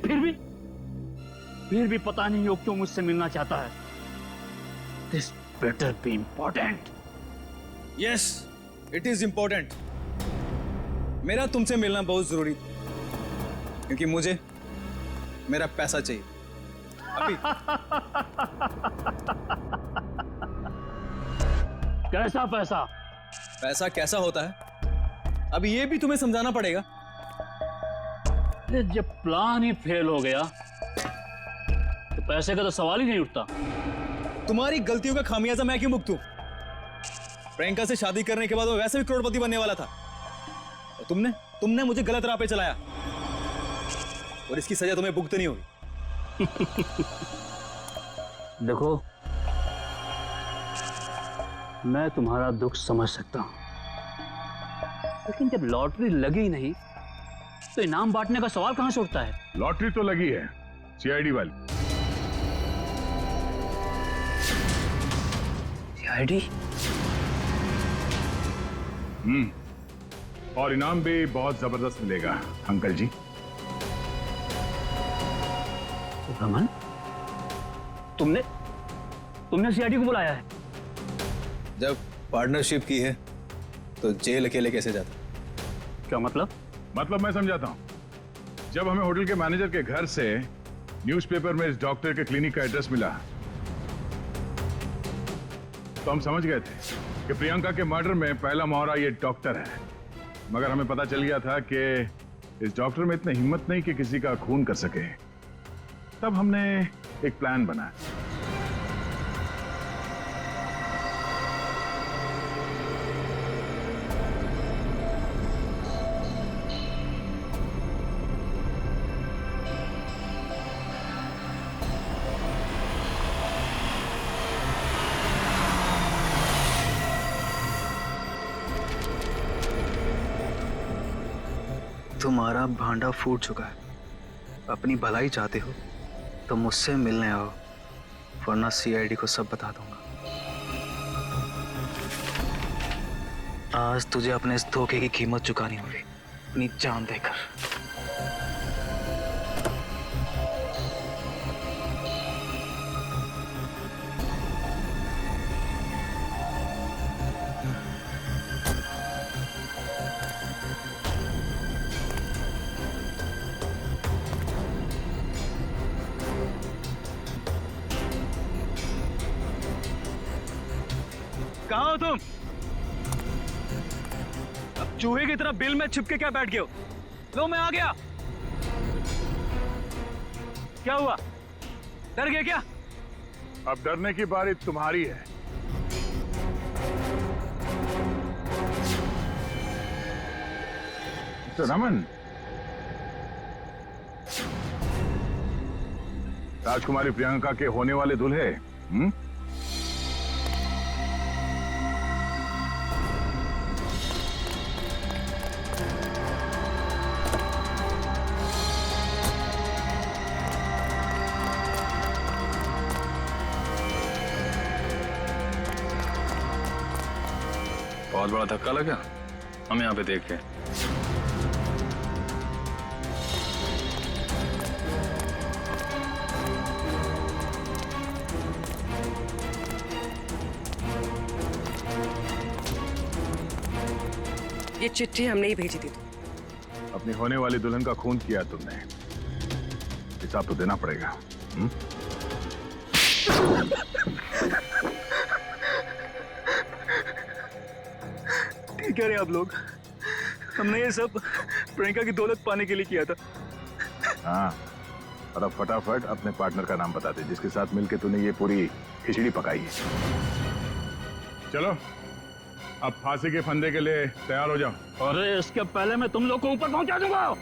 फिर भी पता नहीं वो क्यों मुझसे मिलना चाहता है। This better be important. Yes, it is important. मेरा तुमसे मिलना बहुत जरूरी, क्योंकि मुझे मेरा पैसा चाहिए अभी। कैसा पैसा? पैसा कैसा होता है अभी ये भी तुम्हें समझाना पड़ेगा। जब प्लान ही फेल हो गया तो पैसे का तो सवाल ही नहीं उठता। तुम्हारी गलतियों का खामियाजा मैं क्यों भुगतूं? प्रियंका से शादी करने के बाद वो वैसे भी करोड़पति बनने वाला था, और तुमने मुझे गलत राह पे चलाया, और इसकी सजा तुम्हें भुगतनी होगी। देखो, मैं तुम्हारा दुख समझ सकता हूं, लेकिन जब लॉटरी लगी नहीं तो इनाम बांटने का सवाल कहां से उठता है? लॉटरी तो लगी है सीआईडी वाली। सीआईडी? और इनाम भी बहुत जबरदस्त मिलेगा अंकल जी। रमन, तुमने सीआईडी को बुलाया है? जब पार्टनरशिप की है तो जेल अकेले कैसे जाता? क्या मतलब? मतलब मैं समझाता हूं। जब हमें होटल के मैनेजर के घर से न्यूज़पेपर में इस डॉक्टर के क्लिनिक का एड्रेस मिला तो हम समझ गए थे कि प्रियंका के मर्डर में पहला मोहरा ये डॉक्टर है। मगर हमें पता चल गया था कि इस डॉक्टर में इतनी हिम्मत नहीं कि किसी का खून कर सके। तब हमने एक प्लान बनाया। तुम्हारा भांडा फूट चुका है। अपनी भलाई चाहते हो तो मुझसे मिलने आओ, वरना सीआईडी को सब बता दूंगा। आज तुझे अपने इस धोखे की कीमत चुकानी होगी, अपनी जान देकर। कहाँ हो तुम? अब चूहे की तरह बिल में छिपके क्या बैठ गए हो? लो, मैं आ गया। क्या हुआ? डर गए क्या? अब डरने की बारी तुम्हारी है। तो रमन, राजकुमारी प्रियंका के होने वाले दूल्हे, बहुत बड़ा धक्का लगा। हम यहाँ पे देख के ये चिट्ठी हमने ही भेजी थी। अपनी होने वाली दुल्हन का खून किया तुमने, हिसाब तो देना पड़ेगा। ठीक कह रहे आप लोग, हमने ये सब प्रियंका की दौलत पाने के लिए किया था। हाँ, और अब फटाफट अपने पार्टनर का नाम बता दे जिसके साथ मिलके तूने ये पूरी खिचड़ी पकाई है। चलो, अब फांसी के फंदे के लिए तैयार हो जाओ। अरे इसके पहले मैं तुम लोग को ऊपर पहुंचा दूंगा।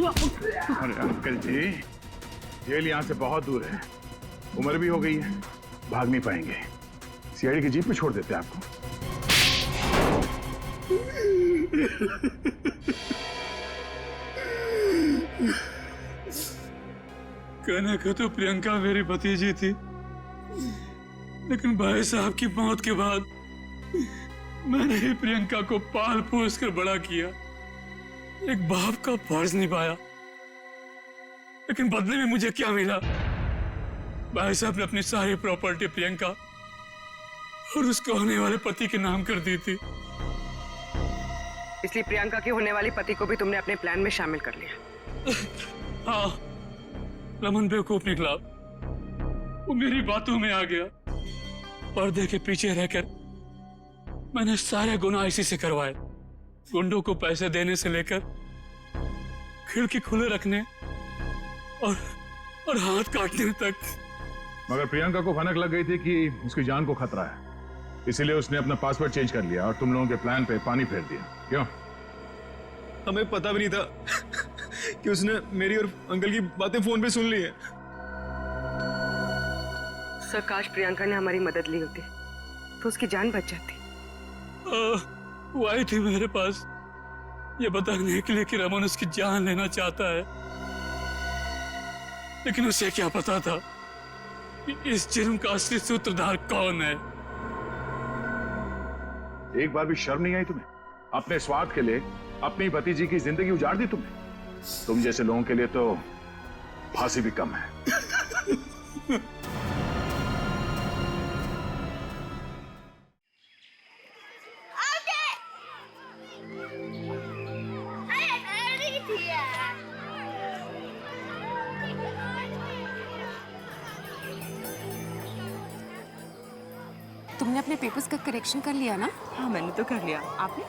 अरे अंकल जी, जेल यहाँ से बहुत दूर है, उम्र भी हो गई है, भाग नहीं पाएंगे। सीआईडी की जीप पे छोड़ देते हैं आपको। कहने को तो प्रियंका मेरी भतीजी थी, लेकिन भाई साहब की मौत के बाद मैंने ही प्रियंका को पाल पोस कर बड़ा किया, एक बाप का फर्ज निभाया। लेकिन बदले में मुझे क्या मिला? भाई साहब ने अपनी सारी प्रॉपर्टी प्रियंका और उसके होने वाले पति के नाम कर दी थी। इसलिए प्रियंका के होने वाले पति को भी तुमने अपने प्लान में शामिल कर लिया। हाँ, रमन बेवकूफ निकला, वो मेरी बातों में आ गया। पर्दे के पीछे रहकर मैंने सारे गुनाह इसी से करवाए, गुंडों को पैसे देने से लेकर खिड़की खुले रखने और हाथ काटने तक। मगर प्रियंका को भनक लग गई थी कि उसकी जान को खतरा है, इसीलिए उसने अपना पासवर्ड चेंज कर लिया और तुम लोगों के प्लान पे पानी फेर दिया। क्यों? हमें पता भी नहीं था कि उसने मेरी और अंकल की बातें फोन पे सुन ली है। सर, काश प्रियंका ने हमारी मदद ली होती तो उसकी जान बच जाती। वो आई थी मेरे पास ये बताने के लिए कि रमन उसकी जान लेना चाहता है, लेकिन उसे क्या पता था कि इस जुर्म का असली सूत्रधार कौन है। एक बार भी शर्म नहीं आई तुम्हें? अपने स्वार्थ के लिए अपनी भतीजी की जिंदगी उजाड़ दी तुमने। तुम जैसे लोगों के लिए तो फांसी भी कम है। तुमने अपने पेपर्स का करेक्शन कर लिया ना? हाँ, मैंने तो कर लिया। आपने?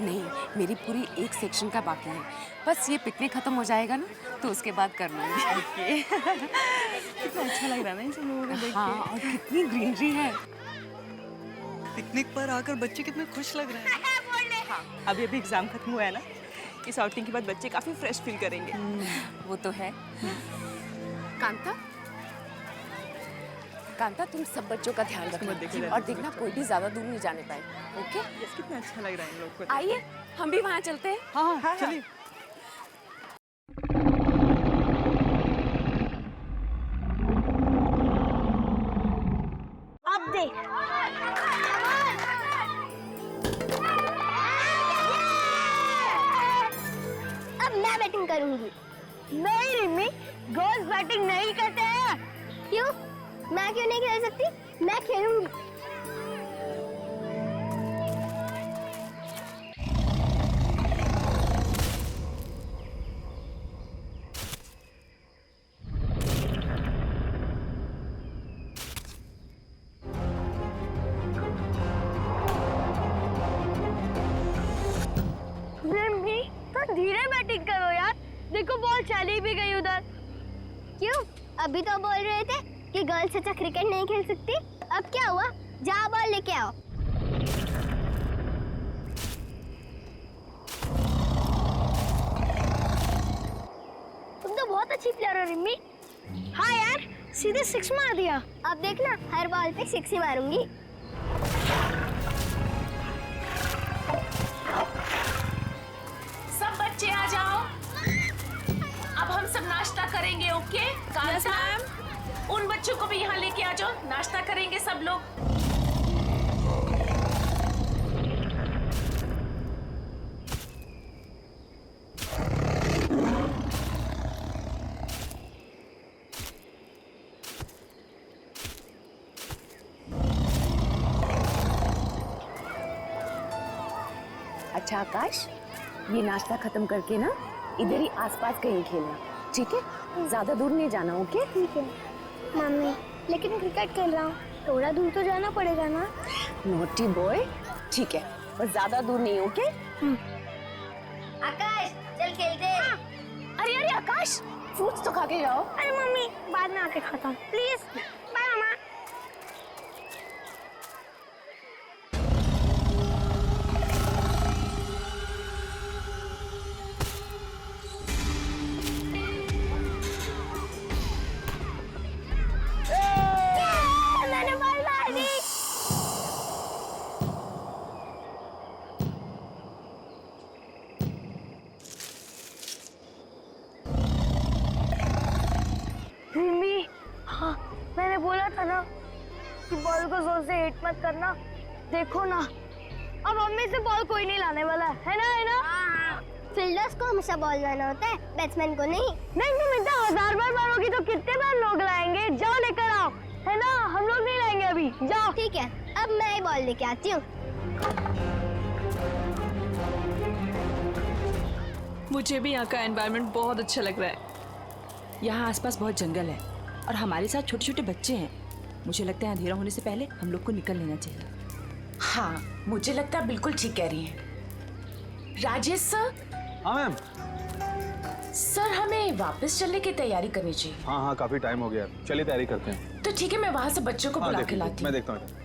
नहीं, मेरी पूरी एक सेक्शन का बाकी है। बस ये पिकनिक खत्म हो जाएगा ना तो उसके बाद कर लूंगी। ओके। कितना अच्छा लग रहा है ना इन सब लोगों को देख के। हाँ, और कितनी ग्रीनरी है। पिकनिक पर आकर बच्चे कितने खुश लग रहे हैं। हाँ, अभी एग्जाम खत्म हुआ है ना, इस आउटिंग के बाद बच्चे काफी फ्रेश फील करेंगे। वो तो है। कांता, कांता, तुम सब बच्चों का ध्यान रखना और देखना कोई भी ज्यादा दूर नहीं जाने पाए। ओके? कितना अच्छा लग रहा है इन लोग को। आइए हम भी वहाँ चलते हैं। हाँ, चलिए। अब देख, अब मैं बैटिंग करूंगी। नहीं रिमी, गर्ल्स बैटिंग नहीं करते हैं। क्यों? मैं क्यों नहीं खेल सकती? मैं खेलूंगी। रिमी, तो धीरे बैटिंग करो यार। देखो बॉल चली भी गई उधर। क्यों? अभी तो बोल रहे थे कि गर्ल्स अच्छा क्रिकेट नहीं खेल सकती। अब क्या हुआ? जाओ बॉल लेके आओ। तुम तो बहुत अच्छी प्लेयर हो रिमी। हाँ यार, सीधे 6 मार दिया। अब देखना, हर बॉल पे 6 ही मारूंगी। सब बच्चे आ जाओ, अब हम सब नाश्ता करेंगे। ओके? कांता, उन बच्चों को भी यहाँ लेके आ जाओ, नाश्ता करेंगे सब लोग। अच्छा आकाश, ये नाश्ता खत्म करके ना इधर ही आसपास कहीं खेलना, ठीक है? ज्यादा दूर नहीं जाना। ओके? ठीक है मम्मी, लेकिन क्रिकेट खेल रहा हूँ, थोड़ा दूर तो जाना पड़ेगा ना। नोटी बॉय, ठीक है, बस ज्यादा दूर नहीं। ओके? आकाश, चल खेलते हैं। अरे अरे आकाश, फ्रूट्स तो खा के जाओ। अरे मम्मी, बाद में आके खाता हूँ, प्लीज। बाय मामा। था ना कि बॉल को जोर से हिट मत करना। देखो ना, अब मम्मी से बॉल कोई नहीं लाने वाला है ना? है ना? फील्डर्स को हमेशा बॉल लाना होता है, बैट्समैन को नहीं। नहीं तुम इतना 1000 बार मारोगी तो कितने बार लोग लाएंगे? जाओ लेकर आओ, है ना? हम लोग नहीं लाएंगे अभी, जाओ। ठीक है, अब मैं ही बॉल लेके आती हूँ। मुझे भी यहाँ का एनवायरनमेंट बहुत अच्छा लग रहा है। यहाँ आसपास बहुत जंगल है और हमारे साथ छोटे छोटे बच्चे हैं। मुझे लगता है अंधेरा होने से पहले हम लोग को निकल लेना चाहिए। हाँ, मुझे लगता है बिल्कुल ठीक कह रही हैं। राजेश सर। हाँ मैम। सर हमें वापस चलने की तैयारी करनी चाहिए। हाँ, काफी टाइम हो गया, चलिए तैयारी करते हैं। तो ठीक है, मैं वहाँ से बच्चों को बुला के लाती हूँ। मैं देखता हूँ।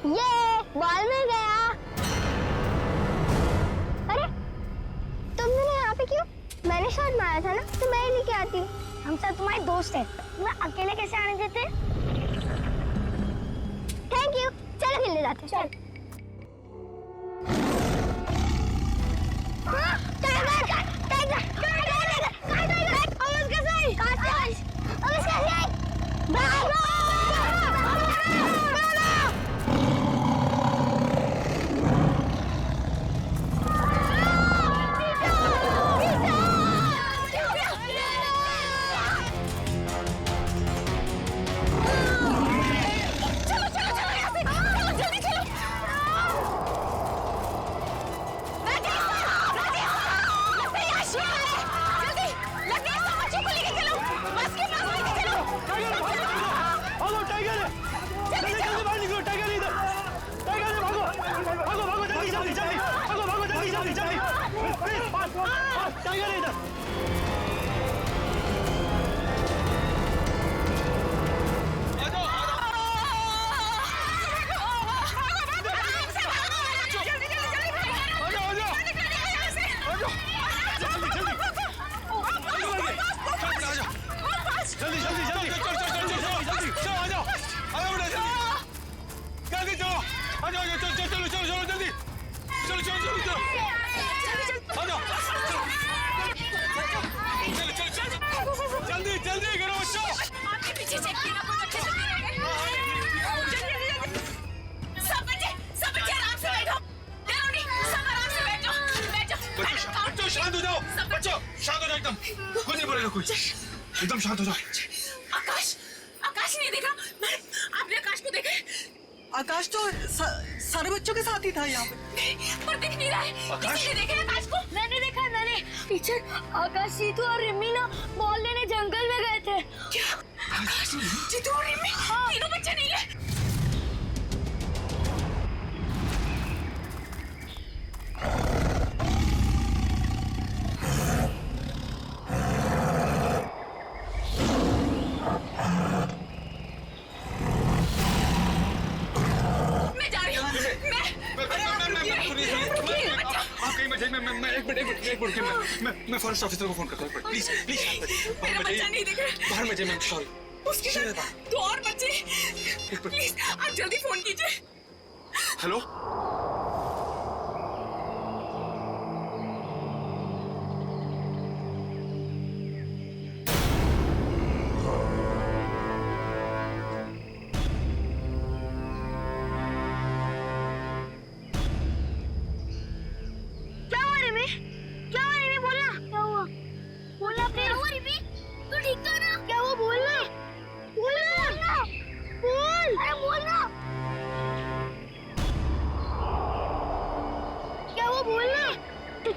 ये बॉल मिल गया। अरे तुम दोनों यहाँ पे क्यों? मैंने शॉट मारा था ना, तो मैं ही लेके आती। हम सब तुम्हारे दोस्त हैं, तुम्हें अकेले कैसे आने देते? थैंक यू, चलो खेलने जाते। चल। एकदम शांत हो जाओ। आकाश नहीं देखा? आपने आकाश को देखा? आकाश तो सारे बच्चों के साथ ही था यहाँ पे। पर दिख नहीं रहा है। किसी ने देखा आकाश को? मैंने देखा, मैंने। टीचर, आकाश, सीतू और रिमी ना बॉल लेने जंगल में गए थे। क्या? आकाश, सीतू और रिमी तीनों बच्चे नहीं है? मैं फॉरेस्ट ऑफिसर को फोन करता हूँ। प्लीज प्लीज मेरा बच्चा नहीं दिख रहा। बाहर में जाइए। Ma'am sorry. उसके साथ 2 और बच्चे। प्लीज आप जल्दी फोन कीजिए। हेलो।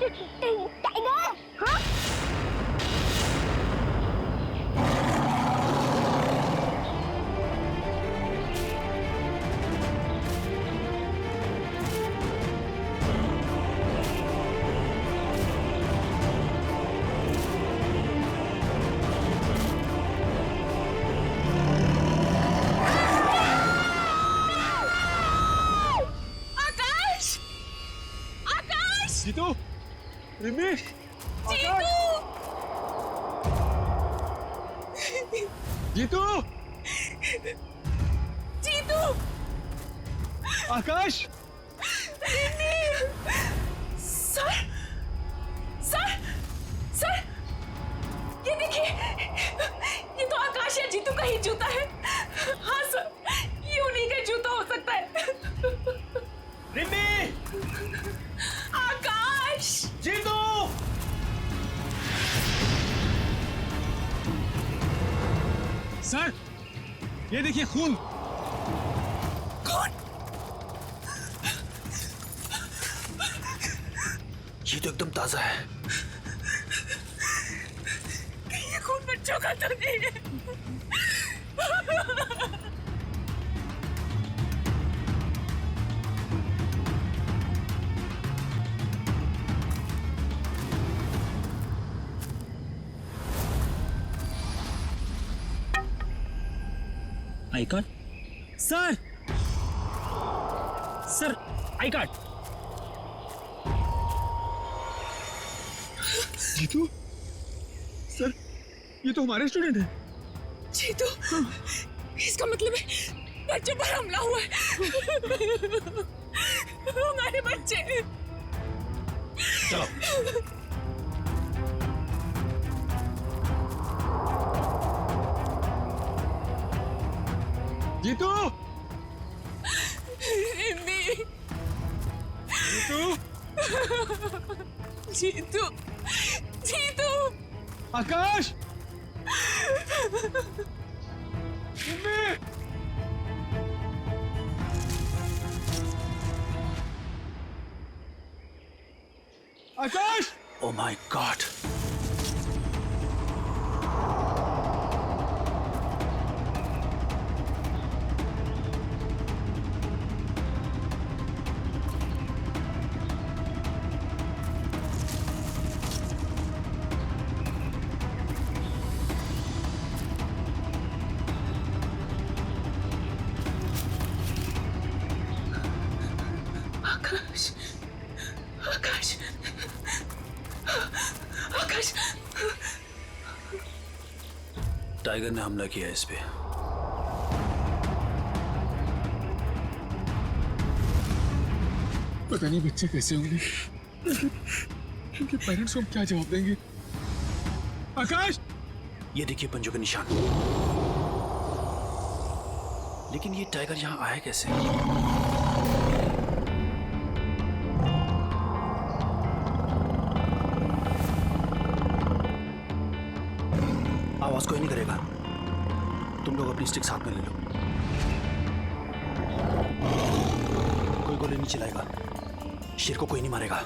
टाइगर हाँ जीतू, रिमी, जीतू, जीतू, आकाश, सर, सर, सर, ये देखिए, ये तो आकाश या जीतू का ही जूता है। हाँ सर, ये उन्हीं का जूता हो सकता है। रिमी, आकाश, जीतू, सर, ये देखिए खून। कौन? ये तो एकदम ताजा है। ये खून बच्चों का तो नहीं है। I card, sir, sir, I card. Jeetu, sir, ये तो हमारे स्टूडेंट हैं। जीतू, इसका मतलब है बच्चों पर हमला हुआ है। हमारे बच्चे। चलो। Jeetu, Rimi, Jeetu, Jeetu, Jeetu, Akash, Rimi, Akash. Oh my god. Akash, Akash, Akash. Tiger ने हमला किया इस पे। पता नहीं बच्चे कैसे होंगे, उनके पेरेंट्स को हम क्या जवाब देंगे। आकाश, ये देखिए पंजों के निशान। लेकिन ये टाइगर यहाँ आया कैसे? आवाज कोई नहीं करेगा। तुम लोग अपनी स्टिक साथ में ले लो। कोई गोली नहीं चलाएगा। शेर को कोई नहीं मारेगा।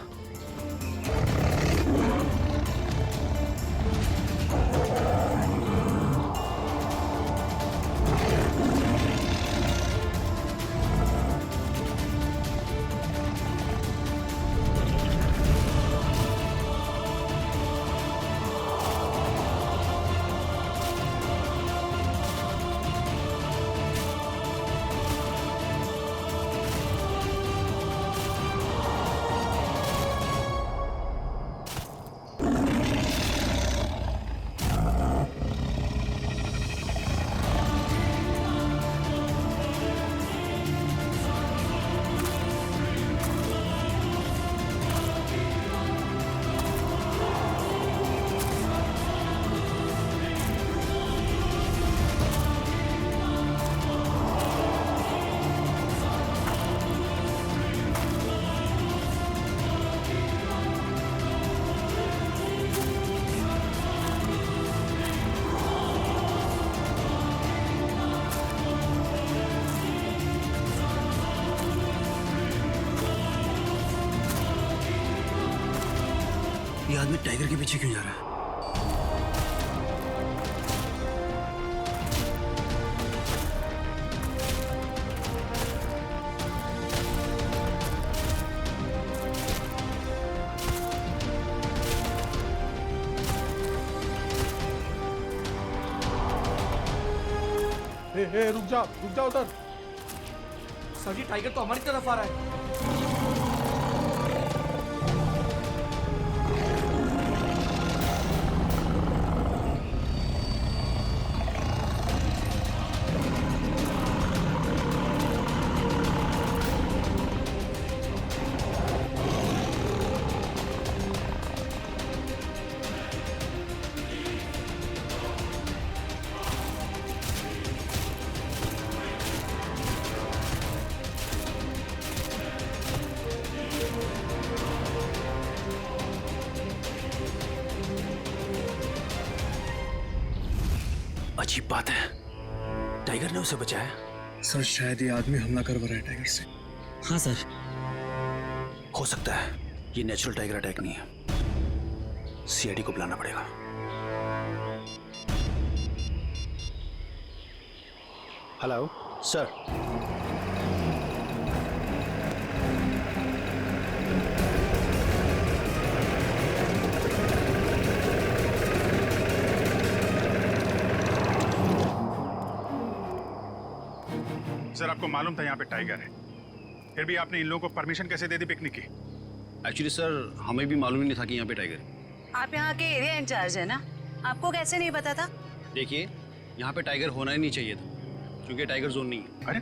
आदमी टाइगर के पीछे क्यों जा रहा है? रुक जा उधर। सर जी टाइगर तो हमारी तरफ आ रहा है। अजीब बात है, टाइगर ने उसे बचाया। सर शायद ये आदमी हमला करवा रहा है टाइगर से। हाँ सर, हो सकता है ये नेचुरल टाइगर अटैक नहीं है, सीआईडी को बुलाना पड़ेगा। Hello sir. सर आपको मालूम था यहाँ पे टाइगर है, फिर भी आपने इन लोगों को परमिशन कैसे दे दी पिकनिक की? एक्चुअली सर हमें भी मालूम ही नहीं था कि यहाँ पे टाइगर है। आप यहाँ के एरिया इंचार्ज है ना, आपको कैसे नहीं पता था? देखिए यहाँ पे टाइगर होना ही नहीं चाहिए था, क्योंकि टाइगर जोन नहीं है। अरे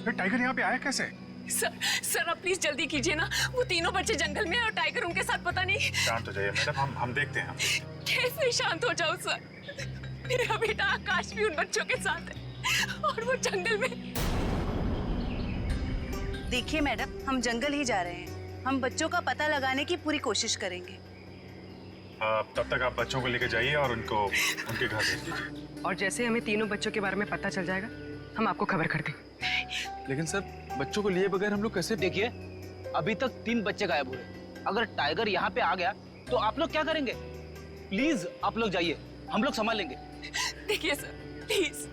फिर टाइगर यहाँ पे आया कैसे? सर आप प्लीज जल्दी कीजिए ना, वो तीनों बच्चे जंगल में और टाइगर उनके साथ पता नहीं। शांत हो जाइए मैडम, हम देखते हैं। कैसे शांत हो जाऊं सर? मेरा बेटा आकाश भी उन बच्चों के साथ है और वो जंगल में। देखिए मैडम, हम जंगल ही जा रहे हैं, हम बच्चों का पता लगाने की पूरी कोशिश करेंगे। तब तक आप बच्चों को लेकर जाइए और उनको उनके घर भेज दीजिए। और जैसे हमें तीनों बच्चों के बारे में पता चल जाएगा हम आपको खबर कर देंगे। लेकिन सर बच्चों को लिए बगैर हम लोग कैसे? देखिए अभी तक 3 बच्चे गायब हुए, अगर टाइगर यहाँ पे आ गया तो आप लोग क्या करेंगे? प्लीज आप लोग जाइए, हम लोग संभाल लेंगे। देखिए सर प्लीज,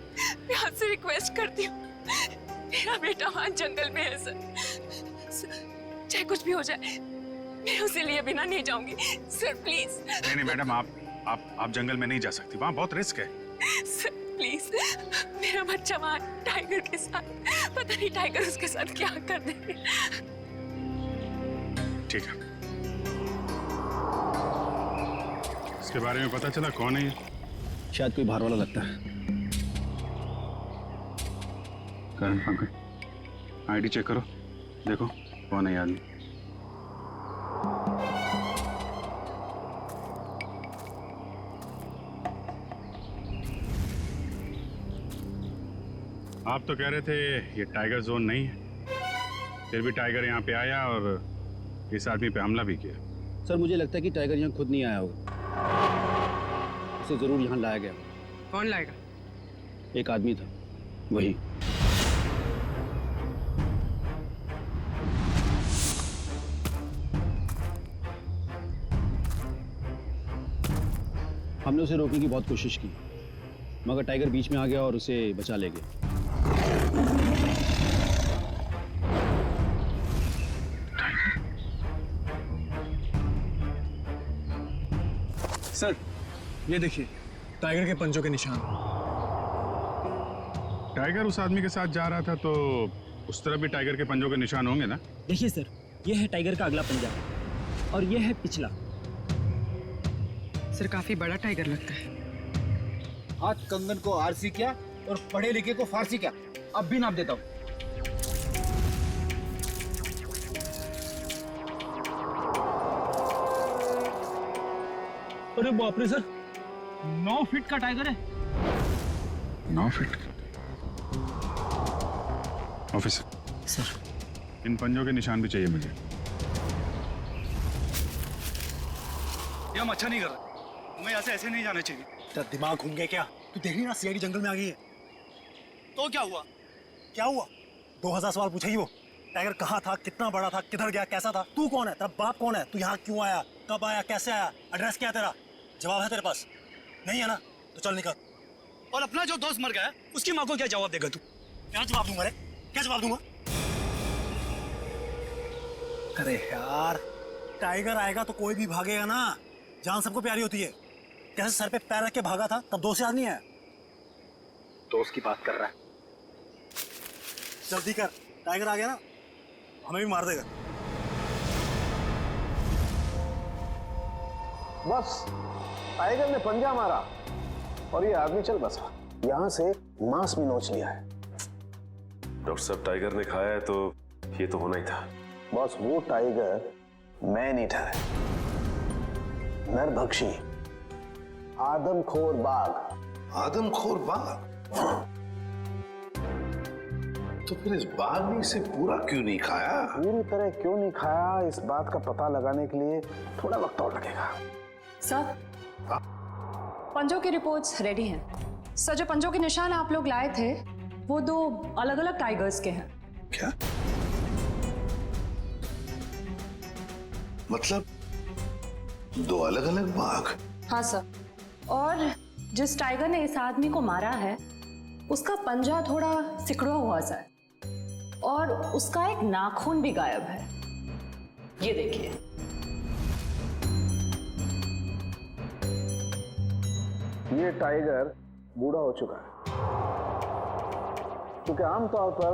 मैं आपसे रिक्वेस्ट करती हूँ, मेरा बेटा वहाँ जंगल में है सर, चाहे कुछ भी हो जाए मैं उसे लिए बिना नहीं जाऊंगी सर, प्लीज। नहीं मैडम, आप जंगल में नहीं जा सकती, वहाँ बहुत रिस्क है। सर प्लीज, मेरा बच्चा वहाँ टाइगर के साथ, पता नहीं टाइगर उसके साथ क्या कर देंगे। ठीक है, इसके बारे में पता चला कौन है ये? शायद कोई बाहर वाला लगता है। करण पंकज, आईडी चेक करो, देखो कौन है ये आदमी। आप तो कह रहे थे ये टाइगर जोन नहीं है, फिर भी टाइगर यहाँ पे आया और इस आदमी पे हमला भी किया। सर मुझे लगता है कि टाइगर यहाँ खुद नहीं आया होगा, उसे जरूर यहाँ लाया गया। कौन लाएगा? एक आदमी था, वही। हमने उसे रोकने की बहुत कोशिश की, मगर टाइगर बीच में आ गया और उसे बचा ले गया। सर ये देखिए टाइगर के पंजों के निशान। टाइगर उस आदमी के साथ जा रहा था तो उस तरफ भी टाइगर के पंजों के निशान होंगे ना? देखिए सर, ये है टाइगर का अगला पंजा और ये है पिछला। सर काफी बड़ा टाइगर लगता है। आज कंगन को आरसी क्या और पढ़े लिखे को फारसी क्या, अब भी नाप देता हूँ। अरे बाप रे सर, 9 फीट का टाइगर है। 9 फीट? ऑफिसर सर, इन पंजों के निशान भी चाहिए मुझे। ये हम अच्छा नहीं कर रहे, हमें यहाँ से ऐसे नहीं जाना चाहिए। तेरा दिमाग घूम गया क्या? तू देख रही ना सीआईडी जंगल में आ गई है। तो क्या हुआ? क्या हुआ? 2000 सवाल पूछेगी वो। टाइगर कहाँ था, कितना बड़ा था, किधर गया, कैसा था? तू कौन है, तेरा बाप कौन है, तू यहाँ क्यों आया? कब आया, कैसे आया, एड्रेस क्या है तेरा? जवाब है तेरे पास? नहीं है ना? तो चल निकल। और अपना जो दोस्त मर गया है उसकी माँ को क्या जवाब देगा तू? क्या जवाब दूंगा रे? क्या जवाब दूंगा? अरे यार, टाइगर आएगा तो कोई भी भागेगा ना। जान सबको प्यारी होती है। कैसे सर पे पैर रख के भागा था तब दोस्त याद नहीं है? दोस्त की बात कर रहा है। जल्दी कर, टाइगर आ गया ना हमें भी मार देगा। बस टाइगर ने पंजा मारा और ये आदमी चल बसा। यहां से मांस भी नोच लिया है। डॉक्टर साहब, टाइगर ने खाया है तो ये तो होना ही था। बॉस, वो टाइगर मैन ईटर है, नरभक्षी, आदमखोर बाघ। आदमखोर बाघ? तो फिर इस बाघ ने इसे पूरा क्यों नहीं खाया? पूरी तरह क्यों नहीं खाया, इस बात का पता लगाने के लिए थोड़ा वक्त और लगेगा। सर, पंजों की रिपोर्ट्स रेडी हैं। सर, जो पंजों के निशान आप लोग लाए थे वो 2 अलग अलग टाइगर्स के हैं। क्या मतलब? 2 अलग अलग बाघ? हाँ सर, और जिस टाइगर ने इस आदमी को मारा है उसका पंजा थोड़ा सिकुड़ा हुआ सा है और उसका एक नाखून भी गायब है। ये देखिए। ये टाइगर बूढ़ा हो चुका है, क्योंकि आमतौर पर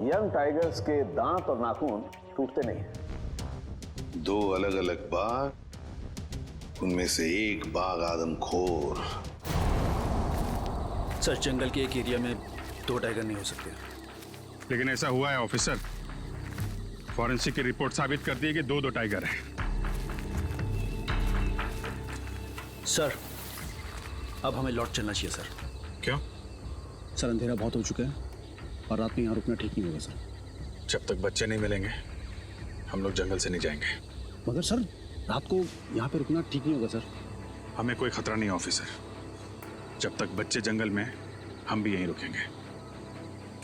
यंग टाइगर्स के दांत और नाखून टूटते नहीं हैं। 2 अलग अलग बाघ, उनमें से एक बाघ आदमखोर। सर, जंगल के एक एरिया में 2 टाइगर नहीं हो सकते। लेकिन ऐसा हुआ है ऑफिसर। फॉरेंसिक की रिपोर्ट साबित करती है कि 2 टाइगर हैं। सर, अब हमें लौट चलना चाहिए सर। क्यों? सर, अंधेरा बहुत हो चुका है और रात में यहाँ रुकना ठीक नहीं होगा सर। जब तक बच्चे नहीं मिलेंगे हम लोग जंगल से नहीं जाएंगे। मगर सर, रात को यहाँ पे रुकना ठीक नहीं होगा सर। हमें कोई खतरा नहीं ऑफिसर। जब तक बच्चे जंगल में, हम भी यहीं रुकेंगे।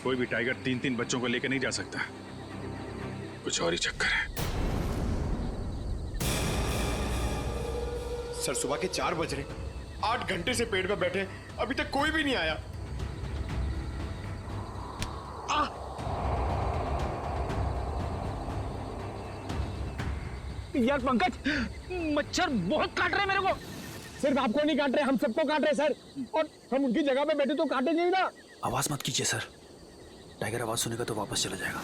कोई भी टाइगर 3-3 बच्चों को लेकर नहीं जा सकता। कुछ और ही चक्कर है। सर, सुबह के 4 बज रहे, 8 घंटे से पेड़ पे बैठे, अभी तक कोई भी नहीं आया। यार पंकज, मच्छर बहुत काट रहे मेरे को। सिर्फ आपको नहीं काट रहे, हम सबको काट रहे सर। और हम उनकी जगह पे बैठे तो काटेंगे ही ना। आवाज मत कीजिए सर, टाइगर आवाज सुनेगा तो वापस चला जाएगा।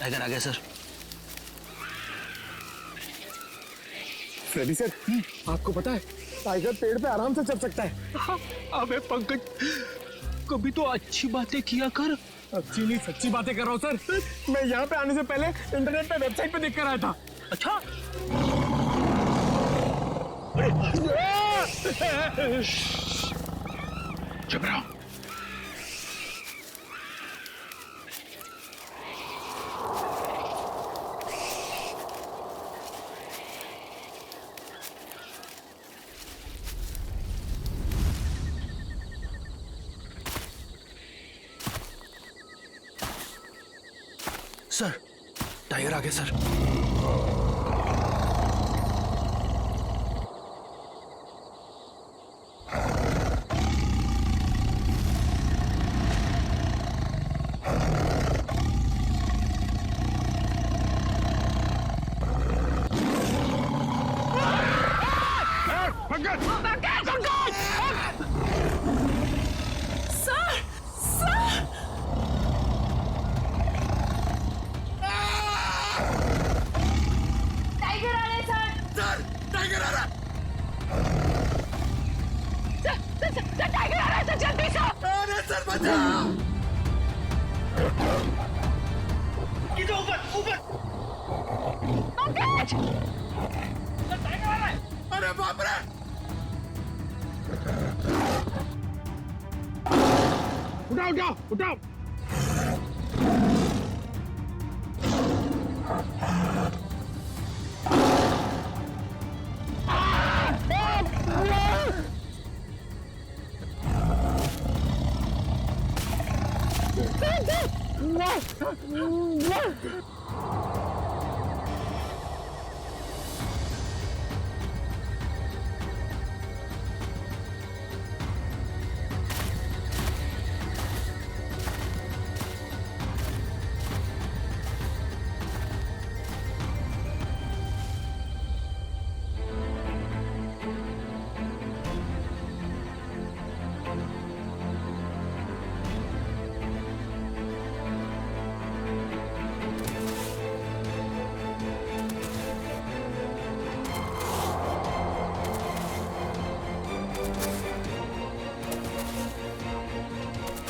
टाइगर आ गया सर। फ्रेडी सर, आपको पता है टाइगर पेड़ पे आराम से चढ़ सकता है। अबे पंकज, कभी तो अच्छी बातें किया कर। अच्छी नहीं सच्ची बातें कर रहा हूँ सर। मैं यहाँ पे आने से पहले इंटरनेट पे वेबसाइट पे देख कर आया था। अच्छा? चुप रहो। सर, टाइगर आ गया सर। उठाओ उठाओ उठाओ।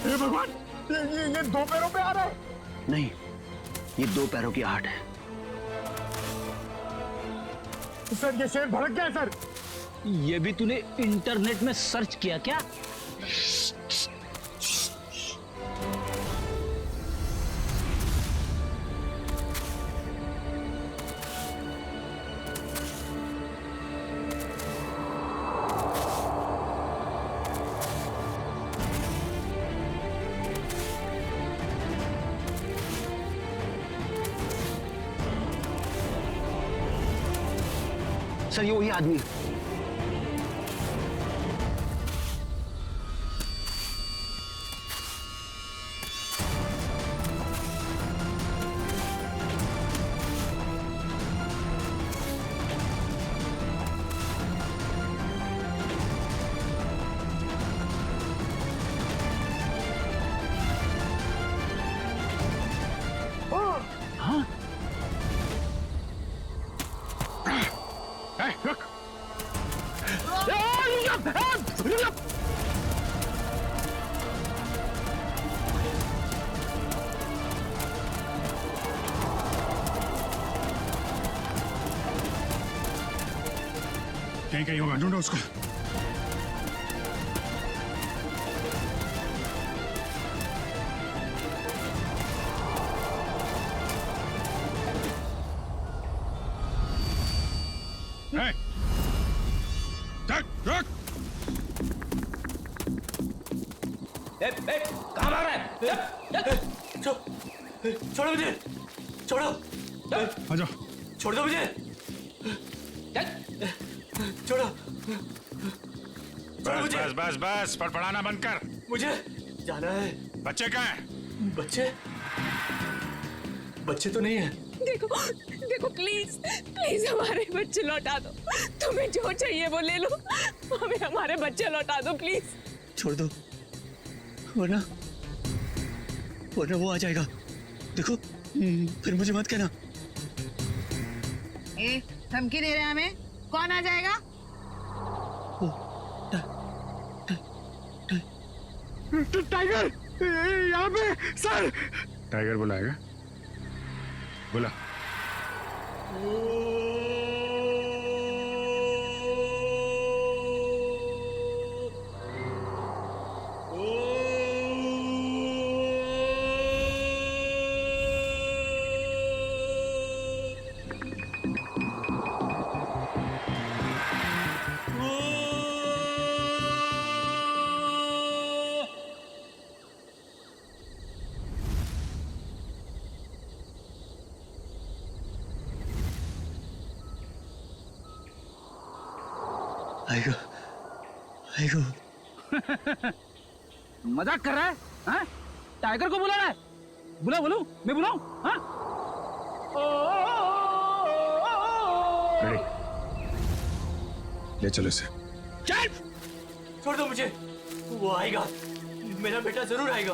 हे भगवान, ये दो पैरों पे आ रहा है। नहीं, ये दो पैरों की आहट है। सर ये शेर भड़क गया है सर। ये भी तूने इंटरनेट में सर्च किया क्या? सर ये वही आदमी है। कहीं कहीं होगा, ढूंढो उसको। कहाँ भाग रहा है? छोड़ो मुझे, छोड़ो। आ जाओ। छोड़ दो मुझे। छोड़ो। बस बस बस बस, फड़फड़ाना बंद कर। मुझे जाना है। बच्चे कहाँ हैं? बच्चे तो नहीं है। देखो देखो, प्लीज प्लीज हमारे बच्चे लौटा दो। तुम्हें जो चाहिए वो ले लो, हमें हमारे बच्चे लौटा दो प्लीज। छोड़ दो, वरना वो आ जाएगा। देखो फिर मुझे मत कहना। धमकी दे रहे हैं हमें? कौन आ जाएगा? टाइगर यहाँ पे सर। टाइगर बुलाएगा? बुला। आएगा, आएगा। मजाक कर रहा है? हाँ? टाइगर को बुला रहा है? बोलूं? मैं बुलाऊं? हाँ? ले चलो इसे। चल! छोड़ दो मुझे। वो आएगा, मेरा बेटा जरूर आएगा।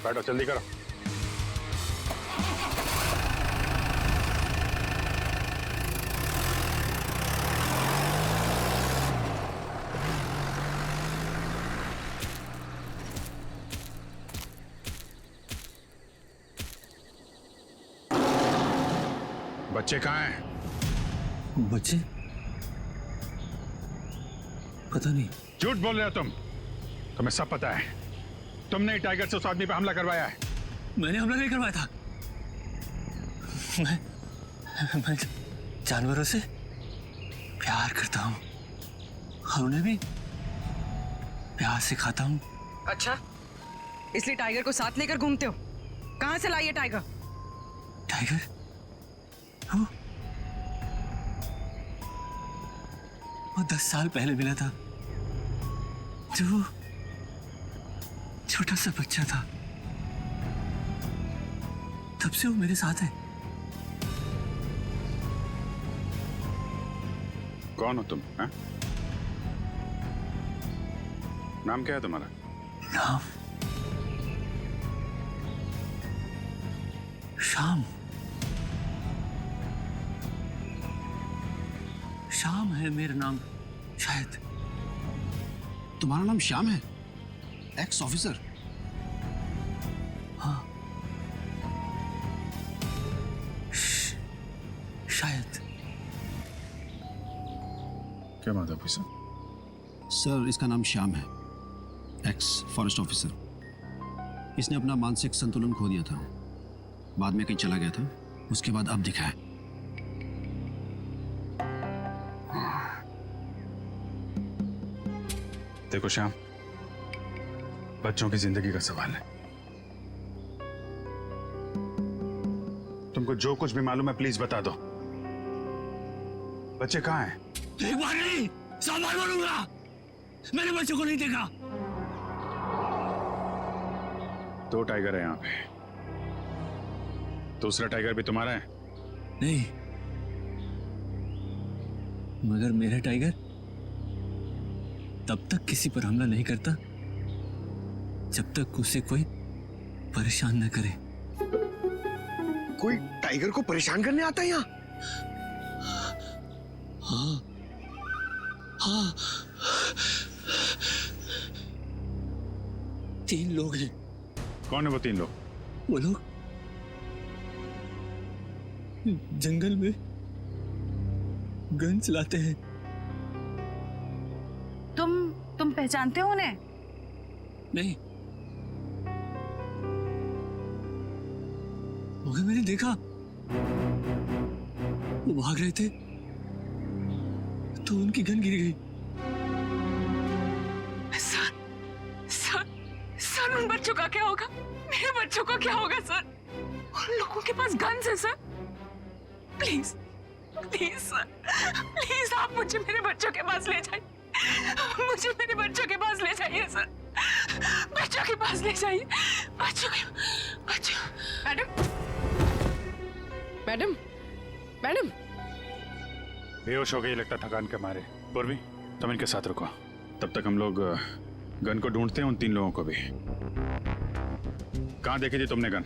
बैठो, जल्दी करो। बच्चे कहाँ हैं? बच्चे पता नहीं। झूठ बोल रहे हो तुम। तुम्हें सब पता है। तुमने ही टाइगर से उस आदमी पे हमला करवाया है। मैंने हमला नहीं करवाया था। मैं जानवरों से प्यार करता हूँ और उन्हें भी प्यार सिखाता हूँ। अच्छा, इसलिए टाइगर को साथ लेकर घूमते हो? कहाँ से लाइए टाइगर? टाइगर वो 10 साल पहले मिला था, जो छोटा सा बच्चा था। तब से वो मेरे साथ है। कौन हो तुम? है? नाम क्या है तुम्हारा? नाम श्याम। श्याम है मेरा नाम, शायद। तुम्हारा नाम श्याम है? X officer? हाँ, शायद। क्या बात है ऑफिसर? सर, इसका नाम श्याम है, एक्स फॉरेस्ट ऑफिसर। इसने अपना मानसिक संतुलन खो दिया था, बाद में कहीं चला गया था, उसके बाद अब दिखा है। देखो श्याम, बच्चों की जिंदगी का सवाल है। तुमको जो कुछ भी मालूम है प्लीज बता दो। बच्चे कहाँ हैं? एक बार नहीं, 100 बार बोलूंगा। मैंने बच्चों को नहीं देखा। 2 टाइगर है यहाँ पे। दूसरा टाइगर भी तुम्हारा है? नहीं, मगर मेरा टाइगर तब तक किसी पर हमला नहीं करता जब तक उसे कोई परेशान न करे। कोई टाइगर को परेशान करने आता है यहाँ? हाँ, हाँ। 3 लोग हैं। कौन है वो 3 लोग? वो लोग जंगल में गन चलाते हैं। तुम पहचानते हो उन्हें? नहीं, मगर मैंने देखा वो भाग रहे थे तो उनकी गन गिर गई। सर, उन बच्चों का क्या होगा? मेरे बच्चों का क्या होगा सर? उन लोगों के पास गन्स है sir. Please please sir, please आप मुझे मेरे बच्चों के पास ले जाइए। मुझे मेरे बच्चों के पास ले जाइए सर। बच्चों के पास ले जाइए। बच्चों। Madam, madam. बेहोश हो गई लगता थकान के मारे। पूर्वी, तुम इनके साथ रुको, तब तक हम लोग गन को ढूंढते हैं, उन 3 लोगों को भी। कहाँ देखी थी तुमने गन?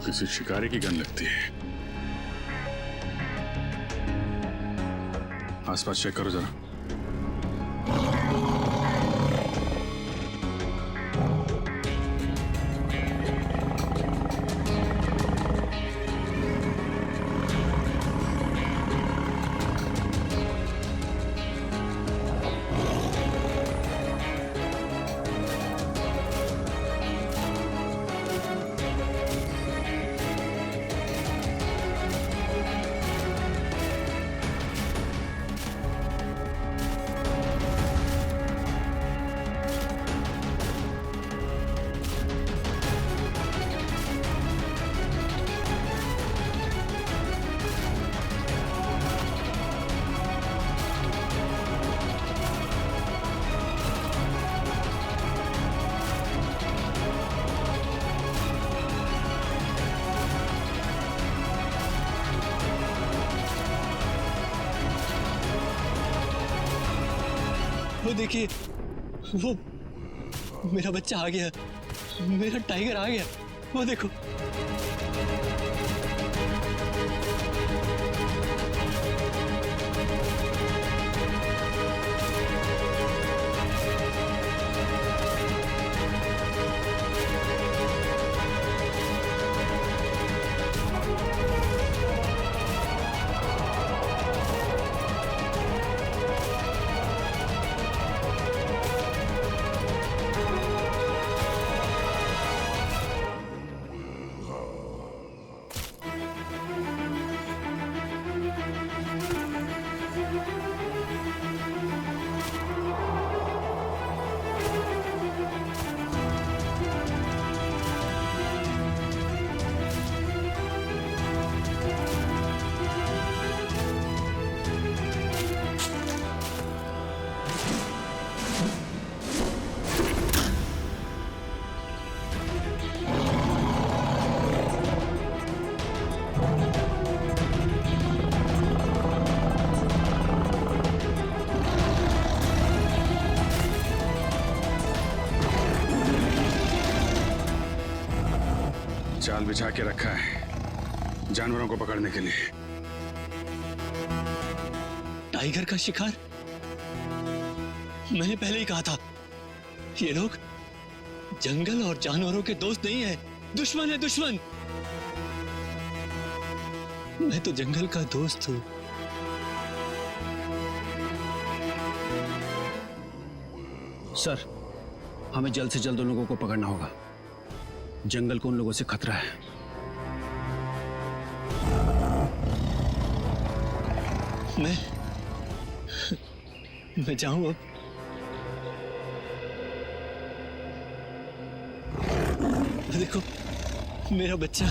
किसी शिकारी की गन लगती है। आसपास चेक करो जरा। वो देखिए, वो मेरा बच्चा आ गया, मेरा टाइगर आ गया। वो देखो। जाल बिछा के रखा है जानवरों को पकड़ने के लिए। टाइगर का शिकार? मैंने पहले ही कहा था, ये लोग जंगल और जानवरों के दोस्त नहीं है, दुश्मन है, दुश्मन। मैं तो जंगल का दोस्त हूं। सर, हमें जल्द से जल्द उन लोगों को पकड़ना होगा। जंगल को उन लोगों से खतरा है। मैं जाऊं अब? देखो, मेरा बच्चा,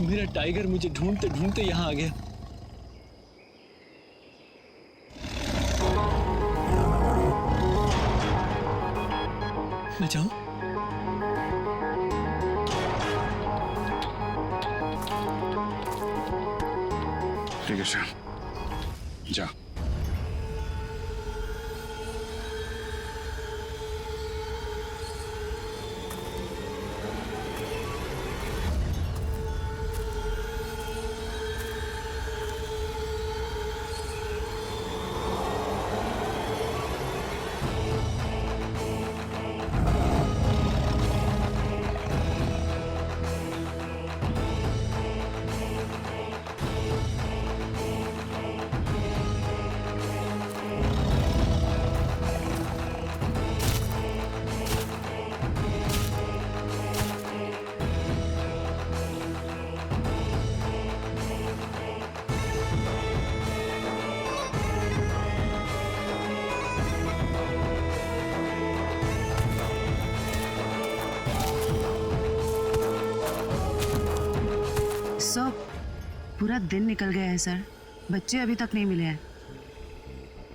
मेरा टाइगर मुझे ढूंढते ढूंढते यहां आ गया। मैं जाऊं? ठीक है श्याम, जा। पूरा दिन निकल गया है सर, बच्चे अभी तक नहीं मिले हैं।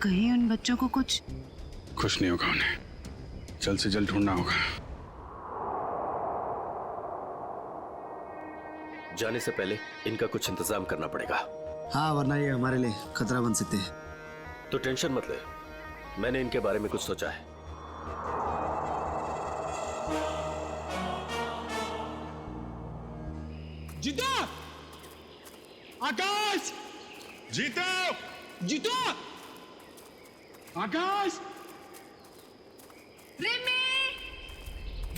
कहीं उन बच्चों को कुछ नहीं होगा उन्हें, जल्द से जल्द ढूंढना होगा। जाने से पहले इनका कुछ इंतजाम करना पड़ेगा। हाँ, वरना ये हमारे लिए खतरा बन सकते हैं। तो टेंशन मत ले, मैंने इनके बारे में कुछ सोचा है। जीतो! आकाश! जीतो! आकाश!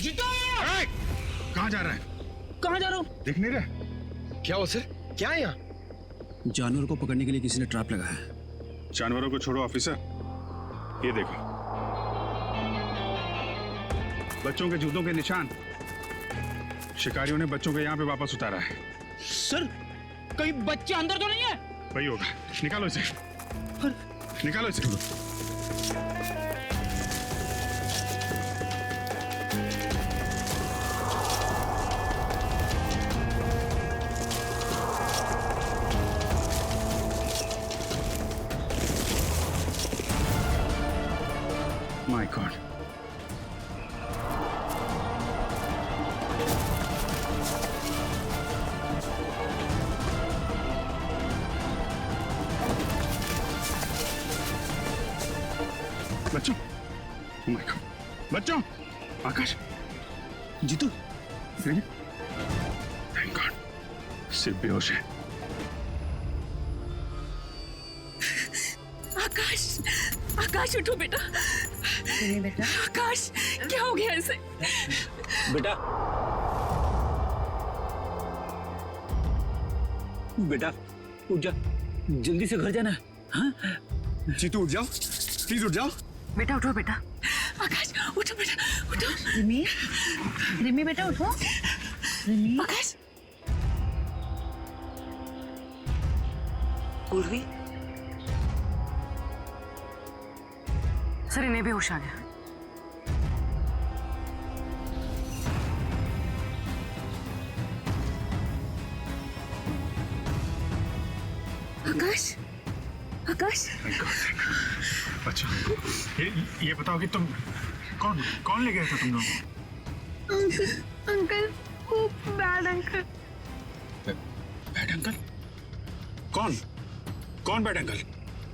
जीतो! कहाँ जा रहा है? कहाँ जा रहा हूँ? दिख नहीं रहा। क्या हो सर? क्या है यहाँ? जानवरों को पकड़ने के लिए किसी ने ट्रैप लगाया है। जानवरों को छोड़ो ऑफिसर, ये देखो, बच्चों के जूतों के निशान। शिकारियों ने बच्चों को यहाँ पे वापस उतारा है। सर, कहीं बच्चे अंदर तो नहीं है? वही होगा, निकालो इसे, निकालो इसे। My God. बच्चों, oh my God. बच्चों, आकाश, जीतू, थैंक गॉड, सिर्फ बेहोश है। आकाश, आकाश उठो बेटा। बेटा, आकाश, क्या हो गया इसे? बेटा, बेटा उठ जा, जल्दी से घर जाना है। हाँ? जीतू उठ जाओ, प्लीज उठ जाओ। बेटा उठो बेटा। आकाश उठो बेटा, उठो। रिमी, रिमी बेटा उठो। रिमी। आकाश। उर्वी। सर, इन्हें भी होश आ गया। आकाश, आकाश। अच्छा, ये बताओ कि तुम कौन ले गए थे तुम लोग? अंकल, वो बैड अंकल। Bad uncle? कौन bad uncle?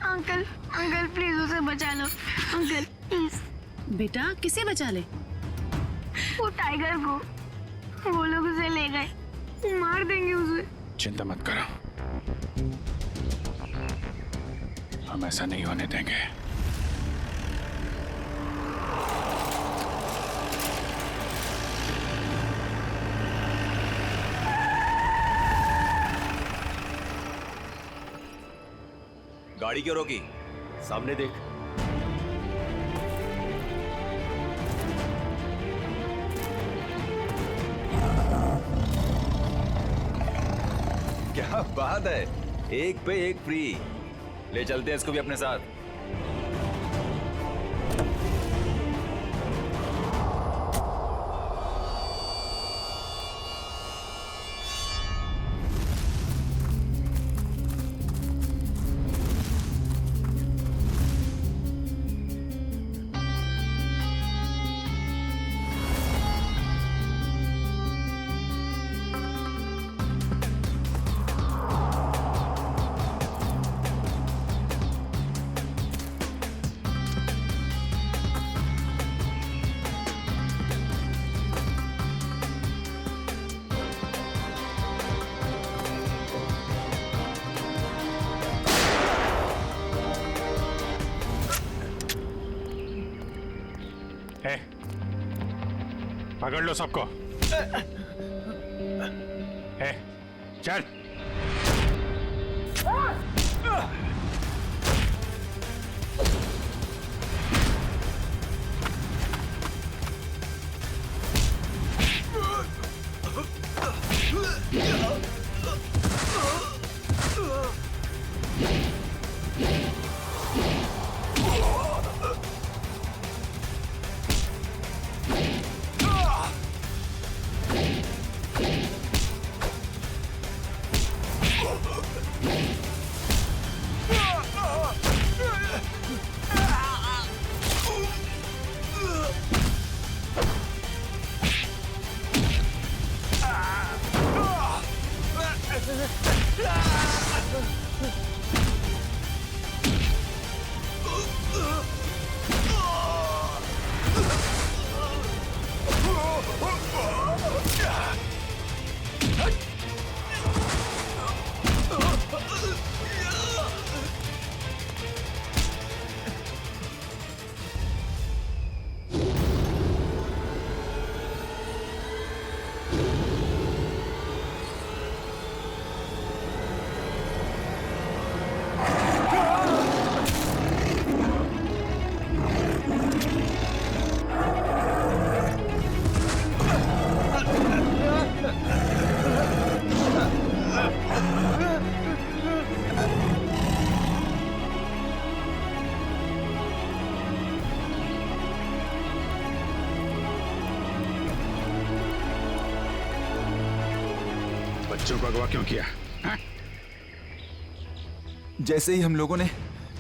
Uncle, uncle please उसे बचा लो, अंकल प्लीज। बेटा, किसे बचा ले? वो टाइगर को। वो लोग उसे ले गए, मार देंगे उसे। चिंता मत करो, हम ऐसा नहीं होने देंगे। गाड़ी क्यों रोकी? सामने देख। क्या बात है, एक पे एक फ्री। ले चलते हैं इसको भी अपने साथ। पकड़ लो सबको। चल। बच्चों को अगवा क्यों किया? हा? जैसे ही हम लोगों ने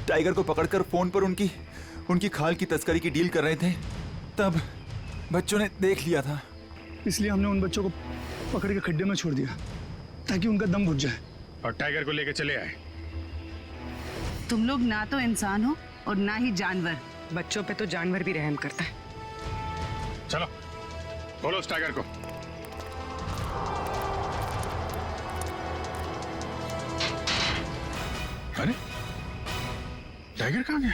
टाइगर को पकड़कर फोन पर उनकी खाल की तस्करी की डील कर रहे थे, तब बच्चों ने देख लिया था। इसलिए हमने उन बच्चों को पकड़ के खड्डे में छोड़ दिया ताकि उनका दम घुट जाए। और टाइगर को लेके चले आए। तुम लोग ना तो इंसान हो और ना ही जानवर। बच्चों पे तो जानवर भी रहम करता है। चलो बोलो उस टाइगर को। अरे टाइगर कहाँ गया?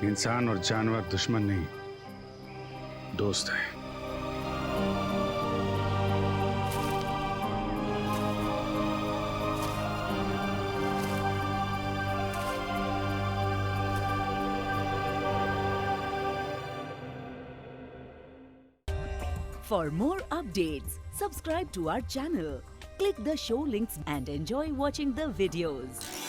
इंसान और जानवर दुश्मन नहीं, दोस्त है। For more updates, subscribe to our channel, click the show links and enjoy watching the videos.